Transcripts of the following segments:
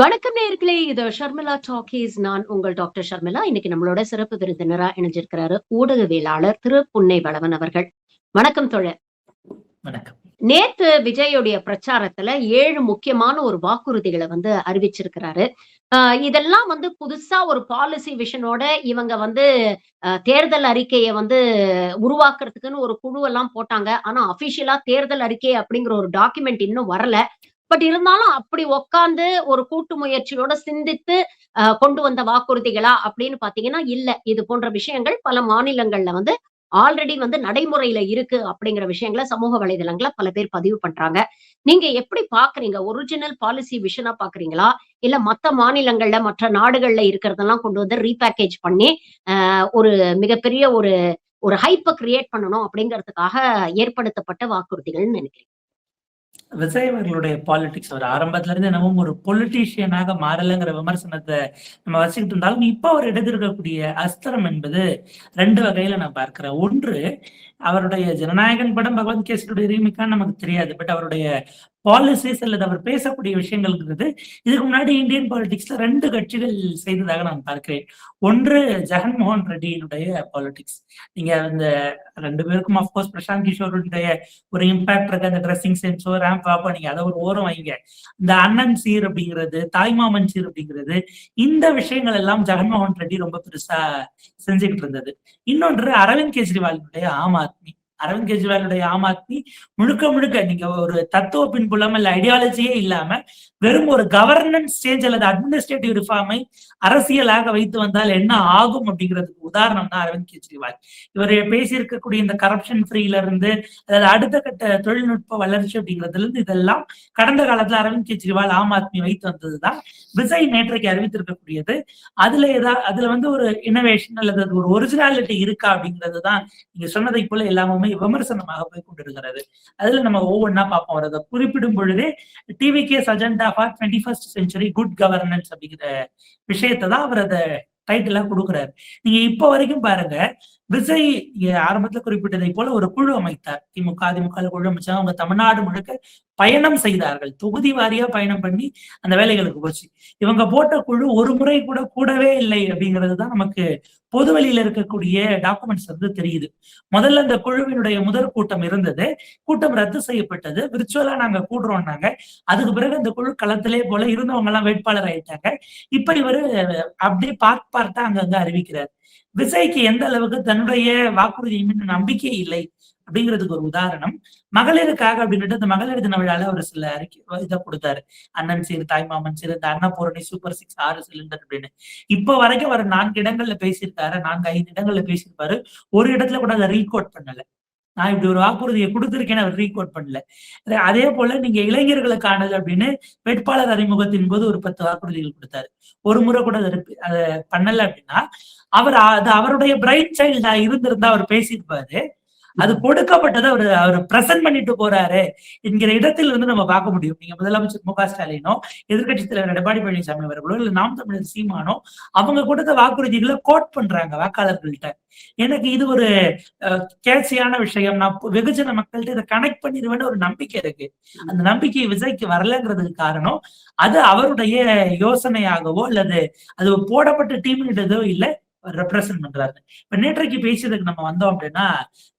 வணக்கம் நேயர்களே, இது ஷர்மிளா டாக்கீஸ். நான் உங்கள் டாக்டர் ஷர்மிளா. இன்னைக்கு நம்மளோட சிறப்பு விருந்தினரா இணைஞ்சிருக்கிறாரு ஊடகவியலாளர் திரு புன்னை வளவன் அவர்கள். வணக்கம் தோழர். வணக்கம். நேத்து விஜயோடைய பிரச்சாரத்துல 7 முக்கியமான ஒரு வாக்குறுதிகளை அறிவிச்சிருக்கிறாரு. இதெல்லாம் புதுசா ஒரு பாலிசி விஷனோட இவங்க தேர்தல் அறிக்கைய உருவாக்குறதுக்குன்னு ஒரு குழுவெல்லாம் போட்டாங்க. ஆனா அபிஷியலா தேர்தல் அறிக்கை அப்படிங்கிற ஒரு டாக்குமெண்ட் இன்னும் வரல. பட் இருந்தாலும் அப்படி உட்கார்ந்து ஒரு கூட்டு முயற்சியோட சிந்தித்து கொண்டு வந்த வாக்குறுதிகளா அப்படின்னு பாத்தீங்கன்னா இல்ல. இது போன்ற விஷயங்கள் பல மாநிலங்கள்ல ஆல்ரெடி நடைமுறையில இருக்கு அப்படிங்கிற விஷயங்கள சமூக வலைதளங்கள பல பேர் பதிவு பண்றாங்க. நீங்க எப்படி பாக்குறீங்க? ஒரிஜினல் பாலிசி விஷனா பாக்குறீங்களா? இல்ல மத்த மாநிலங்கள்ல, மற்ற நாடுகள்ல இருக்கிறதெல்லாம் கொண்டு ரீபேக்கேஜ் பண்ணி ஒரு மிகப்பெரிய ஒரு ஒரு ஹைப்ப கிரியேட் பண்ணணும் அப்படிங்கிறதுக்காக ஏற்படுத்தப்பட்ட வாக்குறுதிகள்னு நினைக்கிறேன். விஜய் அவர்களுடைய பாலிடிக்ஸ் அவர் ஆரம்பத்துல இருந்து என்னவும் ஒரு பொலிட்டீஷியனாக மாறலங்கிற விமர்சனத்தை நம்ம வச்சுக்கிட்டு இருந்தாலும் இப்ப அவர் எடுத்திருக்கக்கூடிய அஸ்திரம் என்பது 2 வகையில நான் பார்க்கிறேன். ஒன்று, அவருடைய ஜனநாயகன் படம் பகவத் கேசரியுடைய ரீமிக்கான்னு நமக்கு தெரியாது. பட் அவருடைய பாலிசிஸ் அல்லது அவர் பேசக்கூடிய விஷயங்கள்ங்கிறது இதுக்கு முன்னாடி இந்தியன் பாலிடிக்ஸ்ல 2 கட்சிகள் செய்ததாக நான் பார்க்கிறேன். ஒன்று ஜெகன்மோகன் ரெட்டியினுடைய பாலிடிக்ஸ். நீங்க அந்த 2 பேருக்கும் அப்கோர்ஸ் பிரசாந்த் கிஷோருடைய ஒரு இம்பாக்ட் இருக்கு. அந்த ட்ரெஸ்ஸிங் சென்ஸோ ரேம்ப் வாப்போ நீங்க அதை ஒரு ஓரம் வைங்க. இந்த அண்ணன் சீர் அப்படிங்கிறது, தாய்மாமன் சீர் அப்படிங்கிறது, இந்த விஷயங்கள் எல்லாம் ஜெகன்மோகன் ரெட்டி ரொம்ப பெருசா செஞ்சுக்கிட்டு இருந்தது. இன்னொன்று அரவிந்த் கெஜ்ரிவாலினுடைய ஆம் ஆத்மி. அரவிந்த் கெஜ்ரிவாலுடைய ஆம் ஆத்மி முழுக்க முழுக்க நீங்க ஒரு தத்துவ பின்புலம் இல்ல ஐடியாலஜியே இல்லாம வெறும் ஒரு கவர்னன்ஸ் சேஞ்ச் அல்லது அட்மினிஸ்ட்ரேட்டிவ் ரிஃபார்மை அரசியலாக வைத்து வந்தால் என்ன ஆகும் அப்படிங்கிறதுக்கு உதாரணம் தான் அரவிந்த் கெஜ்ரிவால். இவர் பேசியிருக்கக்கூடிய இந்த கரப்ஷன் ஃப்ரீல இருந்து அதாவது அடுத்த கட்ட தொழில்நுட்ப வளர்ச்சி அப்படிங்கிறதுல இருந்து இதெல்லாம் கடந்த காலத்துல அரவிந்த் கெஜ்ரிவால் ஆம் ஆத்மி வைத்து வந்ததுதான் விஜய் நேற்றைக்கு அறிவித்திருக்கக்கூடியது. அதுல ஒரு இனோவேஷன் அல்லது ஒரு ஒரிஜினாலிட்டி இருக்கா அப்படிங்கிறது தான் நீங்க சொன்னதை போல எல்லாமே விமர்சனமாக போய் கொண்டிருக்கிறது. அதுல நம்ம ஒவ்வொன்னா பார்ப்போம். அதை குறிப்பிடும் பொழுதே TVK's agenda for 21st century good governance அப்படிங்கிற விஷயத்தை தான் அவர் அதை டைட்டிலா கொடுக்குறாரு. நீங்க இப்ப வரைக்கும் பாருங்க, விஜய் ஆரம்பத்துல குறிப்பிட்டதை போல ஒரு குழு அமைத்தார். திமுக அதிமுக குழு அமைச்சாங்க. அவங்க தமிழ்நாடு முழுக்க பயணம் செய்தார்கள். தொகுதி வாரியா பயணம் பண்ணி அந்த வேலைகளுக்கு போச்சு. இவங்க போட்ட குழு ஒரு முறை கூட கூடவே இல்லை அப்படிங்கிறது தான் நமக்கு பொது வெளியில இருக்கக்கூடிய டாக்குமெண்ட்ஸ் தெரியுது. முதல்ல அந்த குழுவினுடைய முதல் கூட்டம் இருந்தது. கூட்டம் ரத்து செய்யப்பட்டது. விர்ச்சுவலா நாங்க கூடுறோம்னாங்க. அதுக்கு பிறகு அந்த குழு களத்திலே போல இருந்தவங்க எல்லாம் வேட்பாளர் ஆயிட்டாங்க. இப்ப இவரு அப்படியே பார்ட்டா அங்கங்க அறிவிக்கிறார். விஜய்க்கு எந்த அளவுக்கு தன்னுடைய வாக்குறுதி நம்பிக்கை இல்லை அப்படிங்கிறதுக்கு ஒரு உதாரணம், மகளிருக்காக அப்படின்ட்டு அந்த மகளிர் தின விழால ஒரு சில இதை கொடுத்தாரு. அண்ணன் சீர், தாய்மாமன் சீர், இந்த அன்னபூரணி சூப்பர் 6 6 சிலிண்டர் அப்படின்னு. இப்ப வரைக்கும் அவர் 4 இடங்கள்ல பேசியிருக்காரு. 4-5 இடங்கள்ல பேசியிருப்பாரு. ஒரு இடத்துல கூட அதை ரீகோட் பண்ணல. நான் இப்படி ஒரு வாக்குறுதியை கொடுத்திருக்கேன்னு அவர் ரீகோட் பண்ணல. அதே போல நீங்க இளைஞர்களுக்கானது அப்படின்னு வேட்பாளர் அறிமுகத்தின் போது ஒரு 10 வாக்குறுதிகள் கொடுத்தாரு. ஒரு முறை கூட அதை பண்ணல அப்படின்னா அது அவருடைய பிரைட் சைல்டா இருந்திருந்தா அவர் பேசியிருப்பாரு. அது கொடுக்கப்பட்டதை அவர் பிரசன்ட் பண்ணிட்டு போறாரு என்கிற இடத்தில் நம்ம பார்க்க முடியும். நீங்க முதலமைச்சர் மு க ஸ்டாலினோ, எதிர்கட்சி தலைவர் எடப்பாடி பழனிசாமி அவர்களோ இல்ல நாம் தமிழர் சீமானோ அவங்க கொடுத்த வாக்குறுதிகளை கோட் பண்றாங்க வாக்காளர்கள்ட்ட. எனக்கு இது ஒரு கேட்சியான விஷயம். நான் வெகுஜன மக்கள்கிட்ட இதை கனெக்ட் பண்ணிடுவேன்னு ஒரு நம்பிக்கை இருக்கு. அந்த நம்பிக்கை விஜய்க்கு வரலங்கிறதுக்கு காரணம் அது அவருடைய யோசனையாகவோ அல்லது அது போடப்பட்ட டீம்கிட்டதோ இல்ல ரெப்ரசன்ட் பண்றாரு. இப்ப நேற்றைக்கு பேசியதுக்கு நம்ம வந்தோம் அப்படின்னா,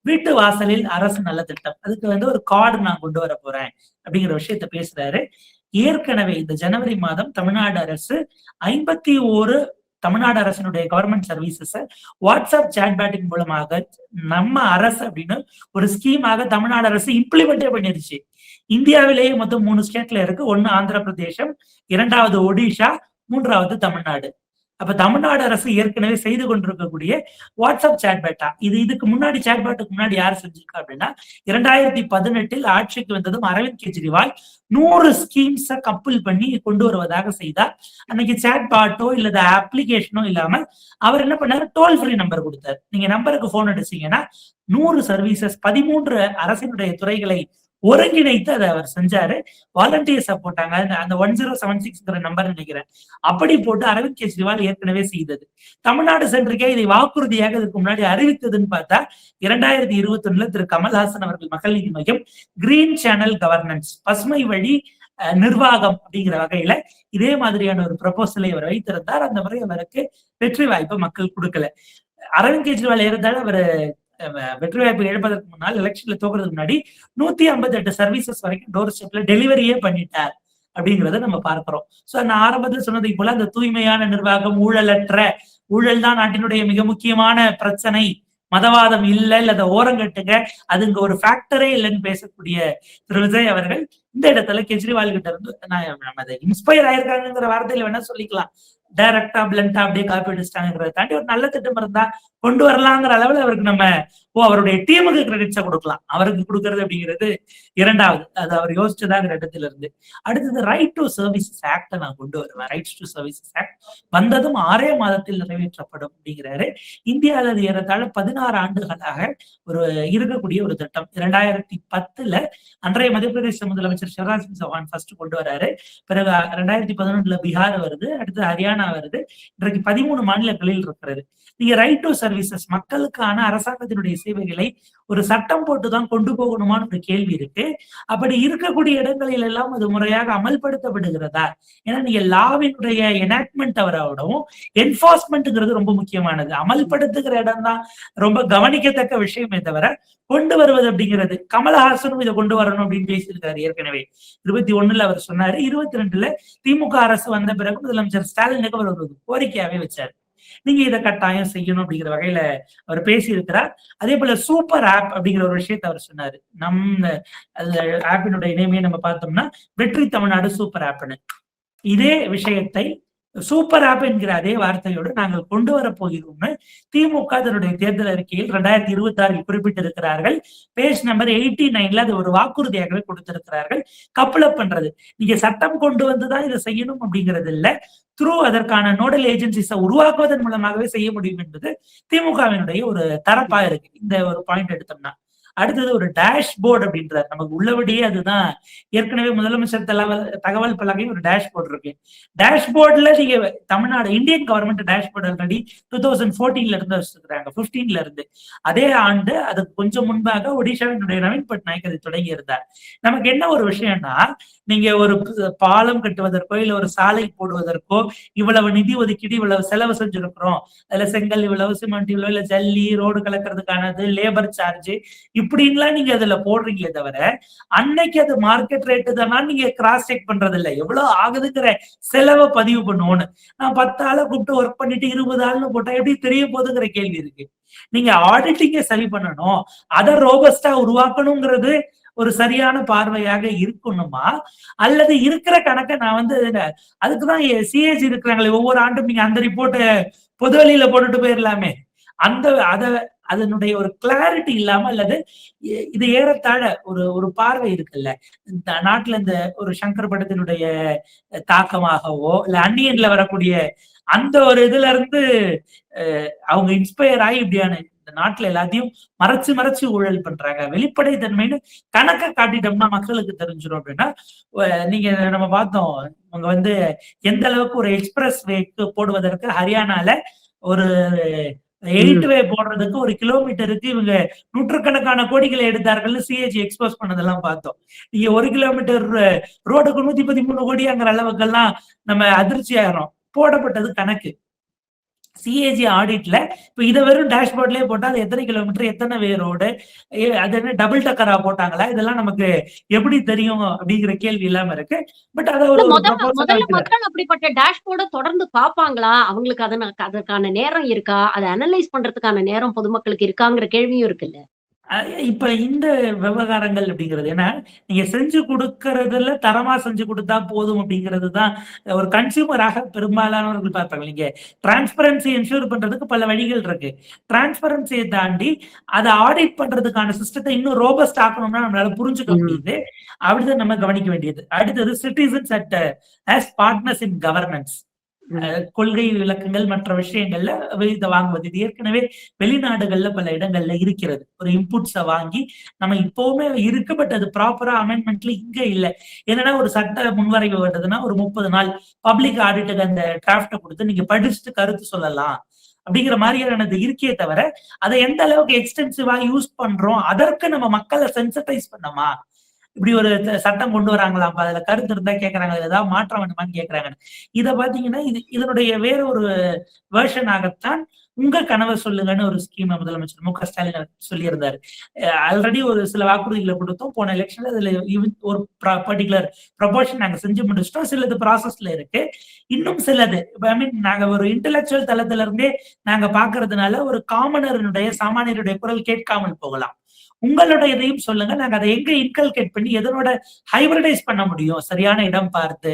வீட்டு வாசலில் அரசு நல்ல திட்டம், அதுக்கு ஒரு கார்டு நான் கொண்டு வர போறேன் அப்படிங்கிற விஷயத்த பேசுறாரு. ஏற்கனவே இந்த ஜனவரி மாதம் தமிழ்நாடு அரசு 51 தமிழ்நாடு அரசினுடைய கவர்மெண்ட் சர்வீசஸ் வாட்ஸ்அப் சாட்பேட்டிங் மூலமாக நம்ம அரசு அப்படின்னு ஒரு ஸ்கீமாக தமிழ்நாடு அரசு இம்ப்ளிமெண்டே பண்ணிருச்சு. இந்தியாவிலேயே மொத்தம் 3 ஸ்டேட்ல இருக்கு. 1 ஆந்திர பிரதேசம், 2வது ஒடிஷா, 3வது தமிழ்நாடு. அப்ப தமிழ்நாடு அரசு ஏற்கனவே செய்து கொண்டிருக்கக்கூடிய வாட்ஸ்அப் சாட்பேட்டா இதுக்கு முன்னாடி சாட்பேட்டுக்கு முன்னாடி யார் செஞ்சிருக்கா அப்படின்னா 2018 ஆட்சிக்கு வந்ததும் அரவிந்த் கெஜ்ரிவால் 100 ஸ்கீம்ஸ கப்பல் பண்ணி கொண்டு வருவதாக செய்தார். அன்னைக்கு சாட்பாட்டோ இல்ல அப்ளிகேஷனோ இல்லாம அவர் என்ன பண்ணாரு, டோல் ஃப்ரீ நம்பர் கொடுத்தாரு. நீங்க நம்பருக்கு போன் அடிச்சீங்கன்னா 100 சர்வீசஸ் 13 அரசினுடைய துறைகளை ஒருங்கிணைத்து அதை அவர் செஞ்சாரு. வாலண்டியர்ஸா போட்டாங்க. அந்த 1076 நம்பர் நினைக்கிறேன். அப்படி போட்டு அரவிந்த் கெஜ்ரிவால் ஏற்கனவே செய்தது. தமிழ்நாடு சென்றிருக்கே இதை வாக்குறுதியாக இதுக்கு முன்னாடி அறிவித்ததுன்னு பார்த்தா 2021 திரு கமல்ஹாசன் அவர்கள் மக்கள் நீதி மையம் கிரீன் சேனல் கவர்னன்ஸ், பசுமை வழி நிர்வாகம் அப்படிங்கிற வகையில இதே மாதிரியான ஒரு ப்ரொபோசலை அவர் வைத்திருந்தார். அந்த முறை அவருக்கு வெற்றி வாய்ப்பு மக்கள் கொடுக்கல. அரவிந்த் கெஜ்ரிவால் இருந்தாலும் அவர் வெற்றி வாய்ப்பு இழப்பதற்கு முன்னால், எலெக்ஷன்ல தோக்குறதுக்கு முன்னாடி 158 சர்வீசஸ் வரைக்கும் டோர் ஸ்டெப்ல டெலிவரியே பண்ணிட்டார் அப்படிங்கிறத நம்ம பார்க்கிறோம். சோ நான் ஆரம்பத்தில் சொன்னதை போல அந்த தூய்மையான நிர்வாகம், ஊழல் தான் நாட்டினுடைய மிக முக்கியமான பிரச்சனை, மதவாதம் இல்ல அதை ஓரங்கட்டுங்க, அது இங்க ஒரு ஃபேக்டரே இல்லைன்னு பேசக்கூடிய திரு விஜய் அவர்கள் இந்த இடத்துல கெஜ்ரிவால் கிட்ட இருந்து நம்ம அதை இன்ஸ்பயர் ஆயிருக்காங்கிற வார்த்தையில வேணா சொல்லிக்கலாம், டைரக்டா பிளண்டா அப்படியே காப்பி அடிச்சிட்டாங்கிறத தாண்டி ஒரு நல்ல திட்டம் இருந்தா கொண்டு வரலாங்கிற அளவுல அவருக்கு நம்ம அவருடைய டீமுக்கு கிரெடிட்ஸை கொடுக்கலாம். அவருக்கு கொடுக்கறது அப்படிங்கிறது இரண்டாவது, அது அவர் யோசிச்சதாங்கிற இடத்துல இருந்து. அடுத்தது ரைட் டு சர்வீசஸ் ஆக்ட நான் கொண்டு வருவேன். ரைட்ஸ் டு சர்வீசஸ் ஆக்ட் வந்ததும் 6 மாதத்தில் நிறைவேற்றப்படும் அப்படிங்கிறாரு. இந்தியாவில் அது ஏறத்தாழ 16 ஆண்டுகளாக ஒரு இருக்கக்கூடிய ஒரு திட்டம். 2010 அன்றைய மத்திய பிரதேச முதலமைச்சர் சிவராஜ் சிங் சௌஹான் ஃபர்ஸ்ட் கொண்டு வராரு. பிறகு 2011 பீகார் வருது, அடுத்து ஹரியானா வருது, இன்றைக்கு 13 மாநிலங்களில் இருக்கிறது. நீங்க ரைட் டு சர்வீசஸ், மக்களுக்கான அரசாங்கத்தினுடைய சேவைகளை ஒரு சட்டம் போட்டுதான் கொண்டு போகணுமான்னு ஒரு கேள்வி இருக்கு. அப்படி இருக்கக்கூடிய இடங்களில் எல்லாம் அது முறையாக அமல்படுத்தப்படுகிறதா? ஏன்னா நீங்க லாவினுடைய எனாக்ட்மெண்ட் அவரோடவும் என்போர்ஸ்மெண்ட்ங்கிறது ரொம்ப முக்கியமானது. அமல்படுத்துகிற இடம் தான் ரொம்ப கவனிக்கத்தக்க விஷயமே தவிர கொண்டு வருவது அப்படிங்கிறது, கமலஹாசனும் இதை கொண்டு வரணும் அப்படின்னு பேசியிருக்காரு ஏற்கனவே. 21 அவர் சொன்னாரு. 22 திமுக அரசு வந்த பிறகு முதலமைச்சர் ஸ்டாலினுக்கு அவர் ஒரு கோரிக்கையாவே வச்சாரு, நீங்க இதை கட்டாயம் செய்யணும் அப்படிங்கிற வகையில அவர் பேசி இருக்கிறார். அதே போல சூப்பர் ஆப் அப்படிங்கிற ஒரு விஷயத்த அவர் சொன்னாரு. நம்ம ஆப்பினுடைய இணையமே நம்ம பார்த்தோம்னா வெற்றி தமிழ்நாடு சூப்பர் ஆப்னு. இதே விஷயத்தை சூப்பர் ஆப் என்கிற அதே வார்த்தையோடு நாங்கள் கொண்டு வர போகிறோம்னு திமுக அதனுடைய தேர்தல் அறிக்கையில் 2026 குறிப்பிட்டிருக்கிறார்கள். பேஜ் நம்பர் 89 அது ஒரு வாக்குறுதியாகவே கொடுத்திருக்கிறார்கள். கப்பலப் பண்றது, நீங்க சட்டம் கொண்டு வந்துதான் இதை செய்யணும் அப்படிங்கிறது இல்ல, த்ரூ அதற்கான நோடல் ஏஜென்சிஸை உருவாக்குவதன் மூலமாகவே செய்ய முடியும் என்பது திமுகவினுடைய ஒரு தரப்பா இருக்கு. இந்த ஒரு பாயிண்ட் எடுத்தோம்னா அடுத்தது ஒரு டேஷ்போர்டு அப்படின்றாரு. நமக்கு உள்ளபடியே அதுதான் ஏற்கனவே முதலமைச்சர் தகவல் பலகையும் ஒரு டேஷ்போர்டு இருக்கு. டேஷ்போர்ட்ல நீங்க Tamil Nadu Indian government dashboard already 2014 இருந்து வச்சிருக்காங்க, 15 இருந்து. அதே ஆண்டு அதுக்கு கொஞ்சம் முன்பாக ஒடிஷாவினுடைய நவீன் பட்நாயக் அதை தொடங்கி இருந்தார். நமக்கு என்ன ஒரு விஷயம்னா, நீங்க ஒரு பாலம் கட்டுவதற்கோ இல்ல ஒரு சாலை போடுவதற்கோ இவ்வளவு நிதி ஒதுக்கீடு, இவ்வளவு செலவு செஞ்சிருக்கிறோம், அதுல செங்கல் இவ்வளவு, சிமெண்ட் இவ்வளவு, இல்ல ஜல்லி ரோடு கலக்கிறதுக்கானது, லேபர் சார்ஜ் இப்படின்லாம் நீங்க அதுல போடுறீங்களே தவிர அன்னைக்கு அது மார்க்கெட் ரேட்டு தானா நீங்க கிராஸ் செக் பண்றது இல்லை, எவ்வளவு ஆகுதுங்கிற செலவை பதிவு பண்ணுவோன்னு. நான் 10 ஆளை கூப்பிட்டு ஒர்க் பண்ணிட்டு 20 ஆள்னு போட்டா எப்படி தெரிய போகுதுங்கிற கேள்வி இருக்கு. நீங்க ஆடிட்டிங்க சரி பண்ணணும், அதை ரோபஸ்டா உருவாக்கணுங்கிறது ஒரு சரியான பார்வையாக இருக்கணுமா, அல்லது இருக்கிற கணக்கை நான் அதுக்குதான் சிஏஜி இருக்கிறாங்களே, ஒவ்வொரு ஆண்டும் நீங்க அந்த ரிப்போர்ட்டை பொது வழியில போட்டுட்டு போயிடலாமே, அதனுடைய ஒரு கிளாரிட்டி இல்லாம, அல்லது இது ஏறத்தாழ ஒரு பார்வை இருக்குல்ல, இந்த நாட்டுல இந்த ஒரு சங்கர் படத்தினுடைய தாக்கமாகவோ இல்ல அந்நியன்ல வரக்கூடிய அந்த ஒரு இதுல இருந்து அவங்க இன்ஸ்பயர் ஆகி இப்படியான இந்த நாட்டுல எல்லாத்தையும் மறைச்சு ஊழல் பண்றாங்க. வெளிப்படை தன்மைன்னு கணக்கை காட்டிட்டோம்னா மக்களுக்கு தெரிஞ்சிடும். அப்படின்னா நீங்க நம்ம பார்த்தோம், அவங்க எந்த அளவுக்கு ஒரு எக்ஸ்பிரஸ் வேக்கு போடுவதற்கு ஹரியானால ஒரு 8 வே போடுறதுக்கு 1 கிலோமீட்டருக்கு இவங்க நூற்றுக்கணக்கான கோடிகளை எடுத்தார்கள் சிஏஜி எக்ஸ்போஸ் பண்ணதெல்லாம் பார்த்தோம். நீங்க 1 கிலோமீட்டர் ரோடுக்கு 113 கோடிங்கிற அளவுக்கெல்லாம் நம்ம அதிர்ச்சி ஆகிறோம். போடப்பட்டது கணக்கு சிஏஜி ஆடிட்ல. இப்ப இதை வெறும் டேஷ்போர்ட்லயே போட்டா அது எத்தனை கிலோமீட்டர், எத்தனை வே ரோடு, அது என்ன டபுள் டக்கரா போட்டாங்களா, இதெல்லாம் நமக்கு எப்படி தெரியும் அப்படிங்கிற கேள்வி இல்லாம இருக்கு. பட் அத முதல்ல மக்கள் அப்படிப்பட்ட டேஷ்போர்டை தொடர்ந்து பார்ப்பாங்களா, அவங்களுக்கு அதற்கான நேரம் இருக்கா, அதை அனலைஸ் பண்றதுக்கான நேரம் பொதுமக்களுக்கு இருக்காங்கிற கேள்வியும் இருக்குல்ல. இப்ப இந்த விவகாரங்கள் அப்படிங்கிறது ஏன்னா நீங்க செஞ்சு கொடுக்கறதுல தரமா செஞ்சு கொடுத்தா போதும் அப்படிங்கிறது தான் ஒரு கன்சியூமராக பெரும்பாலானவர்கள் பார்ப்பாங்க. நீங்க டிரான்ஸ்பரன்சி என்ஷூர் பண்றதுக்கு பல வழிகள் இருக்கு. டிரான்ஸ்பரன்சியை தாண்டி அதை ஆடிட் பண்றதுக்கான சிஸ்டத்தை இன்னும் ரோபஸ்ட் ஆக்கணும்னா நம்மளால புரிஞ்சுக்க முடியுது. அப்படிதான் நம்ம கவனிக்க வேண்டியது. அடுத்தது citizens as partners in governance, கொள்கை விளக்கங்கள் மற்ற விஷயங்கள்ல இதை வாங்குவது. இது ஏற்கனவே வெளிநாடுகள்ல பல இடங்கள்ல இருக்கிறது. ஒரு இன்புட்ஸை வாங்கி நம்ம இப்பவுமே இருக்கு, பட் அது ப்ராப்பரா அமெண்ட்மெண்ட்ல இங்க இல்லை. என்னன்னா ஒரு சட்ட முன்வரைவு வருதுன்னா ஒரு 30 நாள் பப்ளிக் ஆடிட்டுக்கு அந்த டிராஃப்டை கொடுத்து நீங்க படிச்சுட்டு கருத்து சொல்லலாம் அப்படிங்கிற மாதிரியானது இருக்கே தவிர அதை எந்த அளவுக்கு எக்ஸ்டென்சிவா யூஸ் பண்றோம், அதற்கு நம்ம மக்களை சென்சிட்டைஸ் பண்ணமா, இப்படி ஒரு சட்டம் கொண்டு வராங்களாம், அதுல கருத்து இருந்தா கேட்கறாங்க, அதுல ஏதாவது மாற்றம் வேணுமான்னு கேட்கறாங்க. இத பாத்தீங்கன்னா இதனுடைய வேற ஒரு வெர்ஷன் ஆகத்தான் உங்க கனவை சொல்லுங்கன்னு ஒரு ஸ்கீம் முதலமைச்சர் மு க ஸ்டாலின் சொல்லியிருந்தாரு. ஆல்ரெடி ஒரு சில வாக்குறுதிகளை கொடுத்தோம் போன எலெக்ஷன்ல. அதுல ஒரு பர்டிகுலர் ப்ரொபோர்ஷன் நாங்க செஞ்சு முடிச்சிட்டோம், சிலது ப்ராசஸ்ல இருக்கு. இன்னும் சிலது ஐ மீன் நாங்க ஒரு இன்டெலக்சுவல் தளத்துல இருந்தே நாங்க பாக்குறதுனால ஒரு காமனருடைய சாமானியருடைய குரல் கேட்காமல் போகலாம். உங்களுடைய இதையும் சொல்லுங்க, நாங்க அதை எங்க இன்கல்கேட் பண்ணி எதனோட ஹைபிரிடைஸ் பண்ண முடியும் சரியான இடம் பார்த்து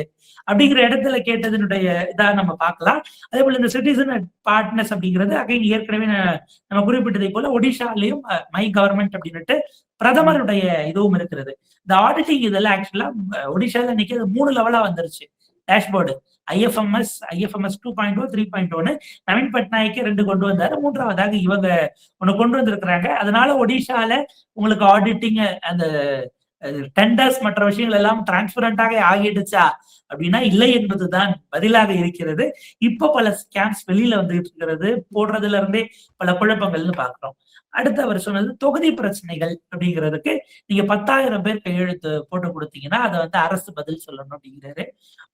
அப்படிங்கிற இடத்துல கேட்டதனுடைய இதா நம்ம பார்க்கலாம். அதே போல இந்த சிட்டிசன் பார்ட்னர்ஸ் அப்படிங்கிறது அகைன் ஏற்கனவே நம்ம குறிப்பிட்டதை போல ஒடிஷாலையும் மை கவர்மெண்ட் அப்படின்னுட்டு பிரதமருடைய இதுவும் இருக்கிறது. இந்த ஆடிட்டிங் இதெல்லாம் ஆக்சுவலா ஒடிஷால இன்னைக்கு 3 லெவலா வந்துருச்சு டேஷ்போர்டு. ஐஎஃப்எம்எஸ் 2.0 3.1 நவீன் பட்நாயக்கே 2 கொண்டு வந்தாரு, 3வதாக இவங்க ஒண்ணு கொண்டு வந்திருக்கிறாங்க. அதனால ஒடிஷால உங்களுக்கு ஆடிட்டிங் அந்த டெண்டர்ஸ் மற்ற விஷயங்கள் எல்லாம் டிரான்ஸ்பரண்டாக ஆகிடுச்சா அப்படின்னா இல்லை என்பதுதான் பதிலாக இருக்கிறது. இப்ப பல ஸ்கேம்ஸ் வெளியில வந்துட்டு இருக்கிறது, போடுறதுல இருந்தே பல குழப்பங்கள்னு பாக்குறோம். அடுத்து அவர் சொன்னது தொகுதி பிரச்சனைகள் அப்படிங்கிறதுக்கு நீங்க 10,000 பேர் கையெழுத்து போட்டு கொடுத்தீங்கன்னா அதை அரசு பதில் சொல்லணும் அப்படிங்கிறாரு.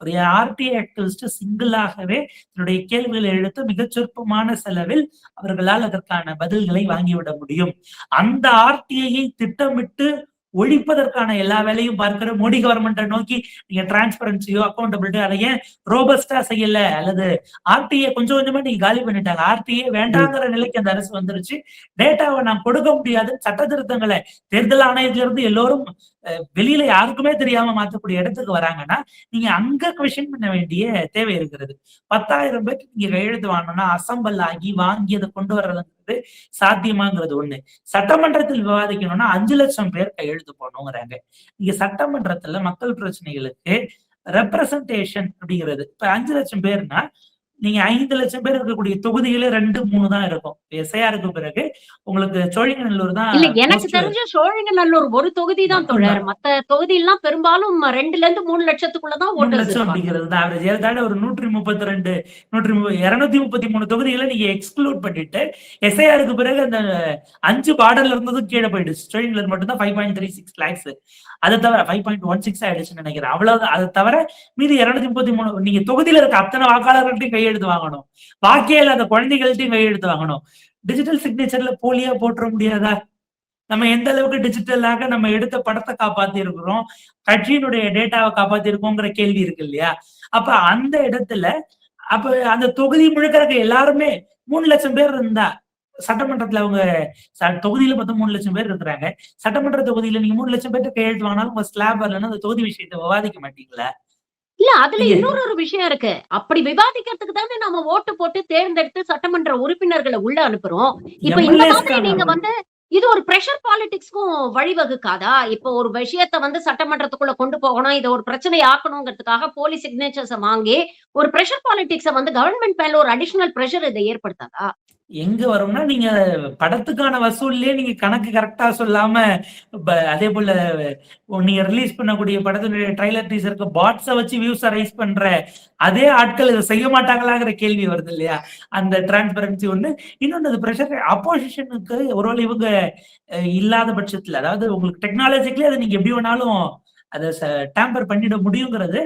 ஒரு ஆர்டிஐ ஆக்டிவிஸ்ட் சிங்கிளாகவே தன்னுடைய கேள்விகளை எழுத்து மிகச் சொற்பமான செலவில் அவர்களால் அதற்கான பதில்களை வாங்கிவிட முடியும். அந்த ஆர்டிஐயை திட்டமிட்டு ஒழிப்பதற்கான எல்லா வேலையும் பார்க்கிற மோடி கவர்மெண்ட்டை நோக்கி நீங்க டிரான்ஸ்பரன்சியோ அக்கௌண்டபிலிட்டி அதை ஏன் ரோபஸ்டா செய்யல, அல்லது ஆர்டிஐ கொஞ்சம் கொஞ்சமா நீங்க காலி பண்ணிட்டாங்க. ஆர்டிஐ வேண்டாங்கிற நிலைக்கு அந்த அரசு வந்துருச்சு. டேட்டாவை நாம் கொடுக்க முடியாது, சட்ட திருத்தங்களை தேர்தல் ஆணையத்திலிருந்து எல்லோரும் வெளியில யாருக்குமே தெரியாம மாத்தக்கூடிய இடத்துக்கு வராங்கன்னா நீங்க அங்க கொஸ்டின் பண்ண வேண்டிய தேவை இருக்கிறது. 10,000 பேருக்கு நீங்க கையெழுத்து வாங்கணும்னா அசம்பிள் ஆகி வாங்கி அதை கொண்டு வர்றதுங்கிறது சாத்தியமாங்கிறது ஒண்ணு. சட்டமன்றத்தில் விவாதிக்கணும்னா 5 லட்சம் பேர் கையெழுத்து போடணுங்கிறாங்க. நீங்க சட்டமன்றத்துல மக்கள் பிரச்சனைகளுக்கு ரெப்ரசன்டேஷன் அப்படிங்கிறது இப்ப 5 லட்சம் பேர்னா நீங்க 5 லட்சம் பேர் இருக்கக்கூடிய தொகுதிகளே 2, 3 தான் இருக்கும். எஸ்ஐஆருக்கு பிறகு உங்களுக்கு சோழிங்கநல்லூர் தான். இல்ல எனக்கு தெரிஞ்ச சோழிங்கநல்லூர் ஒரு தொகுதி தான் தோழர். மத்த தொகுதி எல்லாம் பெரும்பாலும் 2ல இருந்து 3 லட்சத்துக்குள்ளதான் ஓட்டர்ஸ் அப்படிங்கிறது தான் ஆவரேஜ். ஏதாவது ஒரு 132 233 தொகுதிகளை நீங்க எக்ஸ்க்ளூட் பண்ணிட்டு எஸ்ஐஆருக்கு பிறகு அந்த 5 பார்டர்ல இருந்ததும் கீழே போயிடுச்சு. சோழிங்கநல்லூர் மட்டும் தான் 5.36 lakhs. அதை தவிர 5.16 ஆயிடுச்சுன்னு நினைக்கிறேன். அவ்வளவு. அதை தவிர மீதி 233 நீங்க தொகுதியில இருக்க அத்தனை வாக்காளர்கள்ட்டையும் கையெழுத்து வாங்கணும், வாக்கே இல்லாத குழந்தைகள்ட்டையும் கையெழுத்து வாங்கணும். டிஜிட்டல் சிக்னேச்சர்ல போலியா போட்டுற முடியாதா? நம்ம எந்த அளவுக்கு டிஜிட்டலாக நம்ம எடுத்த படத்தை காப்பாத்தி இருக்கிறோம், கட்சியினுடைய டேட்டாவை காப்பாத்தி இருக்கோங்கிற கேள்வி இருக்கு இல்லையா? அப்ப அந்த இடத்துல அப்ப அந்த தொகுதி முழுக்க இருக்க எல்லாருமே 3 லட்சம் பேர் இருந்தா சட்டமன்றத்துல அவங்க தொகுதியில மொத்தம் 3 லட்சம் பேர் இருக்கிறாங்க. சட்டமன்ற தொகுதியில நீங்க 3 லட்சம் பேர்ட்ட கையெழுத்து வாங்கினாலும் உங்க ஸ்லாப் வரலன்னா அந்த தொகுதி விஷயத்தை விவாதிக்க மாட்டீங்களா? இல்ல அதுல இன்னொரு விஷயம் இருக்கு. அப்படி விவாதிக்கிறதுக்கு தானே நம்ம ஓட்டு போட்டு தேர்ந்தெடுத்து சட்டமன்ற உறுப்பினர்களை உள்ள அனுப்புறோம். இப்ப இந்த மாதிரி நீங்க இது ஒரு பிரஷர் பாலிடிக்ஸ்க்கும் வழிவகுக்காதா? இப்போ ஒரு விஷயத்த சட்டமன்றத்துக்குள்ள கொண்டு போகணும், இதை ஒரு பிரச்சனை ஆக்கணுங்கிறதுக்காக போலி சிக்னேச்சர்ஸ வாங்கி ஒரு பிரஷர் பாலிடிக்ஸ கவர்மெண்ட் மேல ஒரு அடிஷனல் பிரஷர் இதை ஏற்படுத்தாதா? எங்க வரும்னா நீங்க படத்துக்கான வசூல்லே நீங்க கணக்கு கரெக்டா சொல்லாம அதே போல நீங்க ரிலீஸ் பண்ணக்கூடிய படத்தினுடைய ட்ரைலர் டீசருக்கு பாட்ஸை வச்சு வியூஸை ரைஸ் பண்ற அதே ஆட்கள் இதை செய்ய மாட்டாங்களாங்கிற கேள்வி வருது இல்லையா? அந்த டிரான்ஸ்பரன்சி ஒண்ணு. இன்னொன்னு அது பிரஷர் அப்போசிஷனுக்கு ஒருவேளை இவங்க இல்லாத பட்சத்துல, அதாவது உங்களுக்கு டெக்னாலஜிக்கலி அதை நீங்க எப்படி வேணாலும் அதை டேம்பர் பண்ணிட முடியுங்கிறது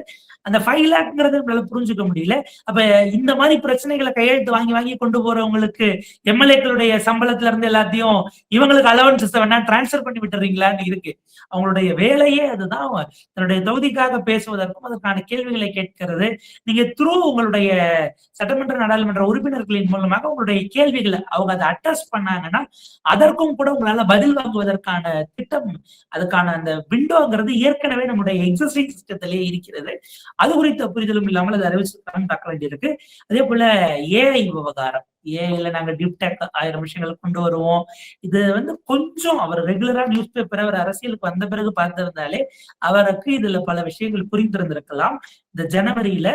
அந்த 5 lakhங்கிறது நம்மளால புரிஞ்சுக்க முடியல. அப்ப இந்த மாதிரி பிரச்சனைகளை கையெழுத்து வாங்கி வாங்கி கொண்டு போறவங்களுக்கு எம்எல்ஏக்களுடைய சம்பளத்துல இருந்து எல்லாத்தையும் இவங்களுக்கு அலவன்சஸ் வேணா டிரான்ஸ்பர் பண்ணி விட்டுறீங்களான்னு இருக்கு. அவங்களுடைய வேலையே அதுதான். தன்னுடைய தொகுதிக்காக பேசுவதற்கும் அதற்கான கேள்விகளை கேட்கிறது. நீங்க த்ரூ உங்களுடைய சட்டமன்ற நாடாளுமன்ற உறுப்பினர்களின் மூலமாக உங்களுடைய கேள்விகளை அவங்க அதை அட்ரஸ் பண்ணாங்கன்னா அதற்கும் கூட உங்களால பதில் வாங்குவதற்கான திட்டம், அதுக்கான அந்த விண்டோங்கிறது ஏற்கனவே நம்முடைய எக்ஸிஸ்டிங் சிஸ்டத்திலேயே இருக்கிறது. அது குறித்த புரிதலும் இல்லாமல் அதை அறிவிச்சுதான் பார்க்க வேண்டியிருக்கு. அதே போல ஏஐ விவகாரம், ஏஐல நாங்க டிப்டெக் 1000 விஷயங்களை கொண்டு வருவோம். இது கொஞ்சம் அவர் ரெகுலரா நியூஸ் பேப்பர் அவர் அரசியலுக்கு வந்த பிறகு பார்த்திருந்தாலே அவருக்கு இதுல பல விஷயங்கள் புரிந்திருந்திருக்கலாம். இந்த ஜனவரியில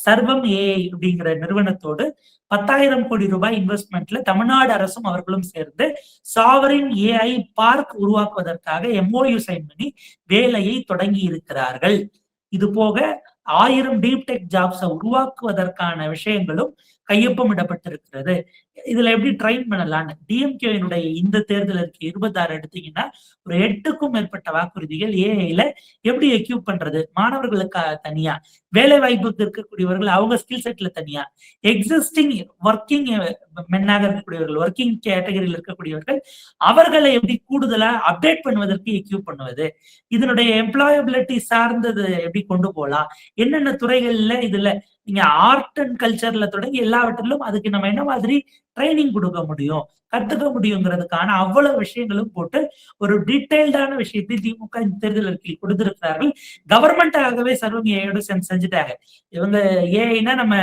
சர்வம் ஏஐ அப்படிங்கிற நிறுவனத்தோடு 10,000 கோடி ரூபாய் இன்வெஸ்ட்மெண்ட்ல தமிழ்நாடு அரசும் அவர்களும் சேர்ந்து சாவரின் ஏஐ பார்க் உருவாக்குவதற்காக எம்ஓயு சைன் பண்ணி வேலையை தொடங்கி இருக்கிறார்கள். இது போக 1000 டீப் டெக் ஜாப்ஸை உருவாக்குவதற்கான விஷயங்களும் கையொப்பம் இடப்பட்டிருக்கிறது. இதுல எப்படி ட்ரைன் பண்ணலாம்னு டிஎம்கேவினுடைய இந்த தேர்தல் இருக்கு 26 எடுத்தீங்கன்னா ஒரு 8க்கும் மேற்பட்ட வாக்குறுதிகள் ஏஐல எப்படி எக்யூப் பண்றது, மாணவர்களுக்கு தனியா, வேலை வாய்ப்புக்கு இருக்கக்கூடியவர்கள் அவங்க ஸ்கில் செட்ல தனியா, எக்ஸிஸ்டிங் ஒர்க்கிங் மென்னாக இருக்கக்கூடியவர்கள், ஒர்க்கிங் கேட்டகரியில் இருக்கக்கூடியவர்கள் அவர்களை எப்படி கூடுதலா அப்டேட் பண்ணுவதற்கு எக்யூப் பண்ணுவது, இதனுடைய எம்ப்ளாயபிலிட்டி சார்ந்தது எப்படி கொண்டு போகலாம், என்னென்ன துறைகள்ல இதுல நீங்க ஆர்ட் அண்ட் கல்ச்சர்ல தொடங்கி எல்லாவற்றிலும் அதுக்கு நம்ம என்ன மாதிரி ட்ரைனிங் கொடுக்க முடியும், கத்துக்க முடியுங்கிறதுக்கான அவ்வளவு விஷயங்களும் போட்டு ஒரு டீடைல்டான விஷயத்தை திமுக இந்த தேர்தல் அறிக்கையில் கொடுத்திருக்கிறார்கள். கவர்மெண்டாகவே சர்வம் ஏஐயோட செஞ்சுட்டாங்க. இவங்க ஏஐனா நம்ம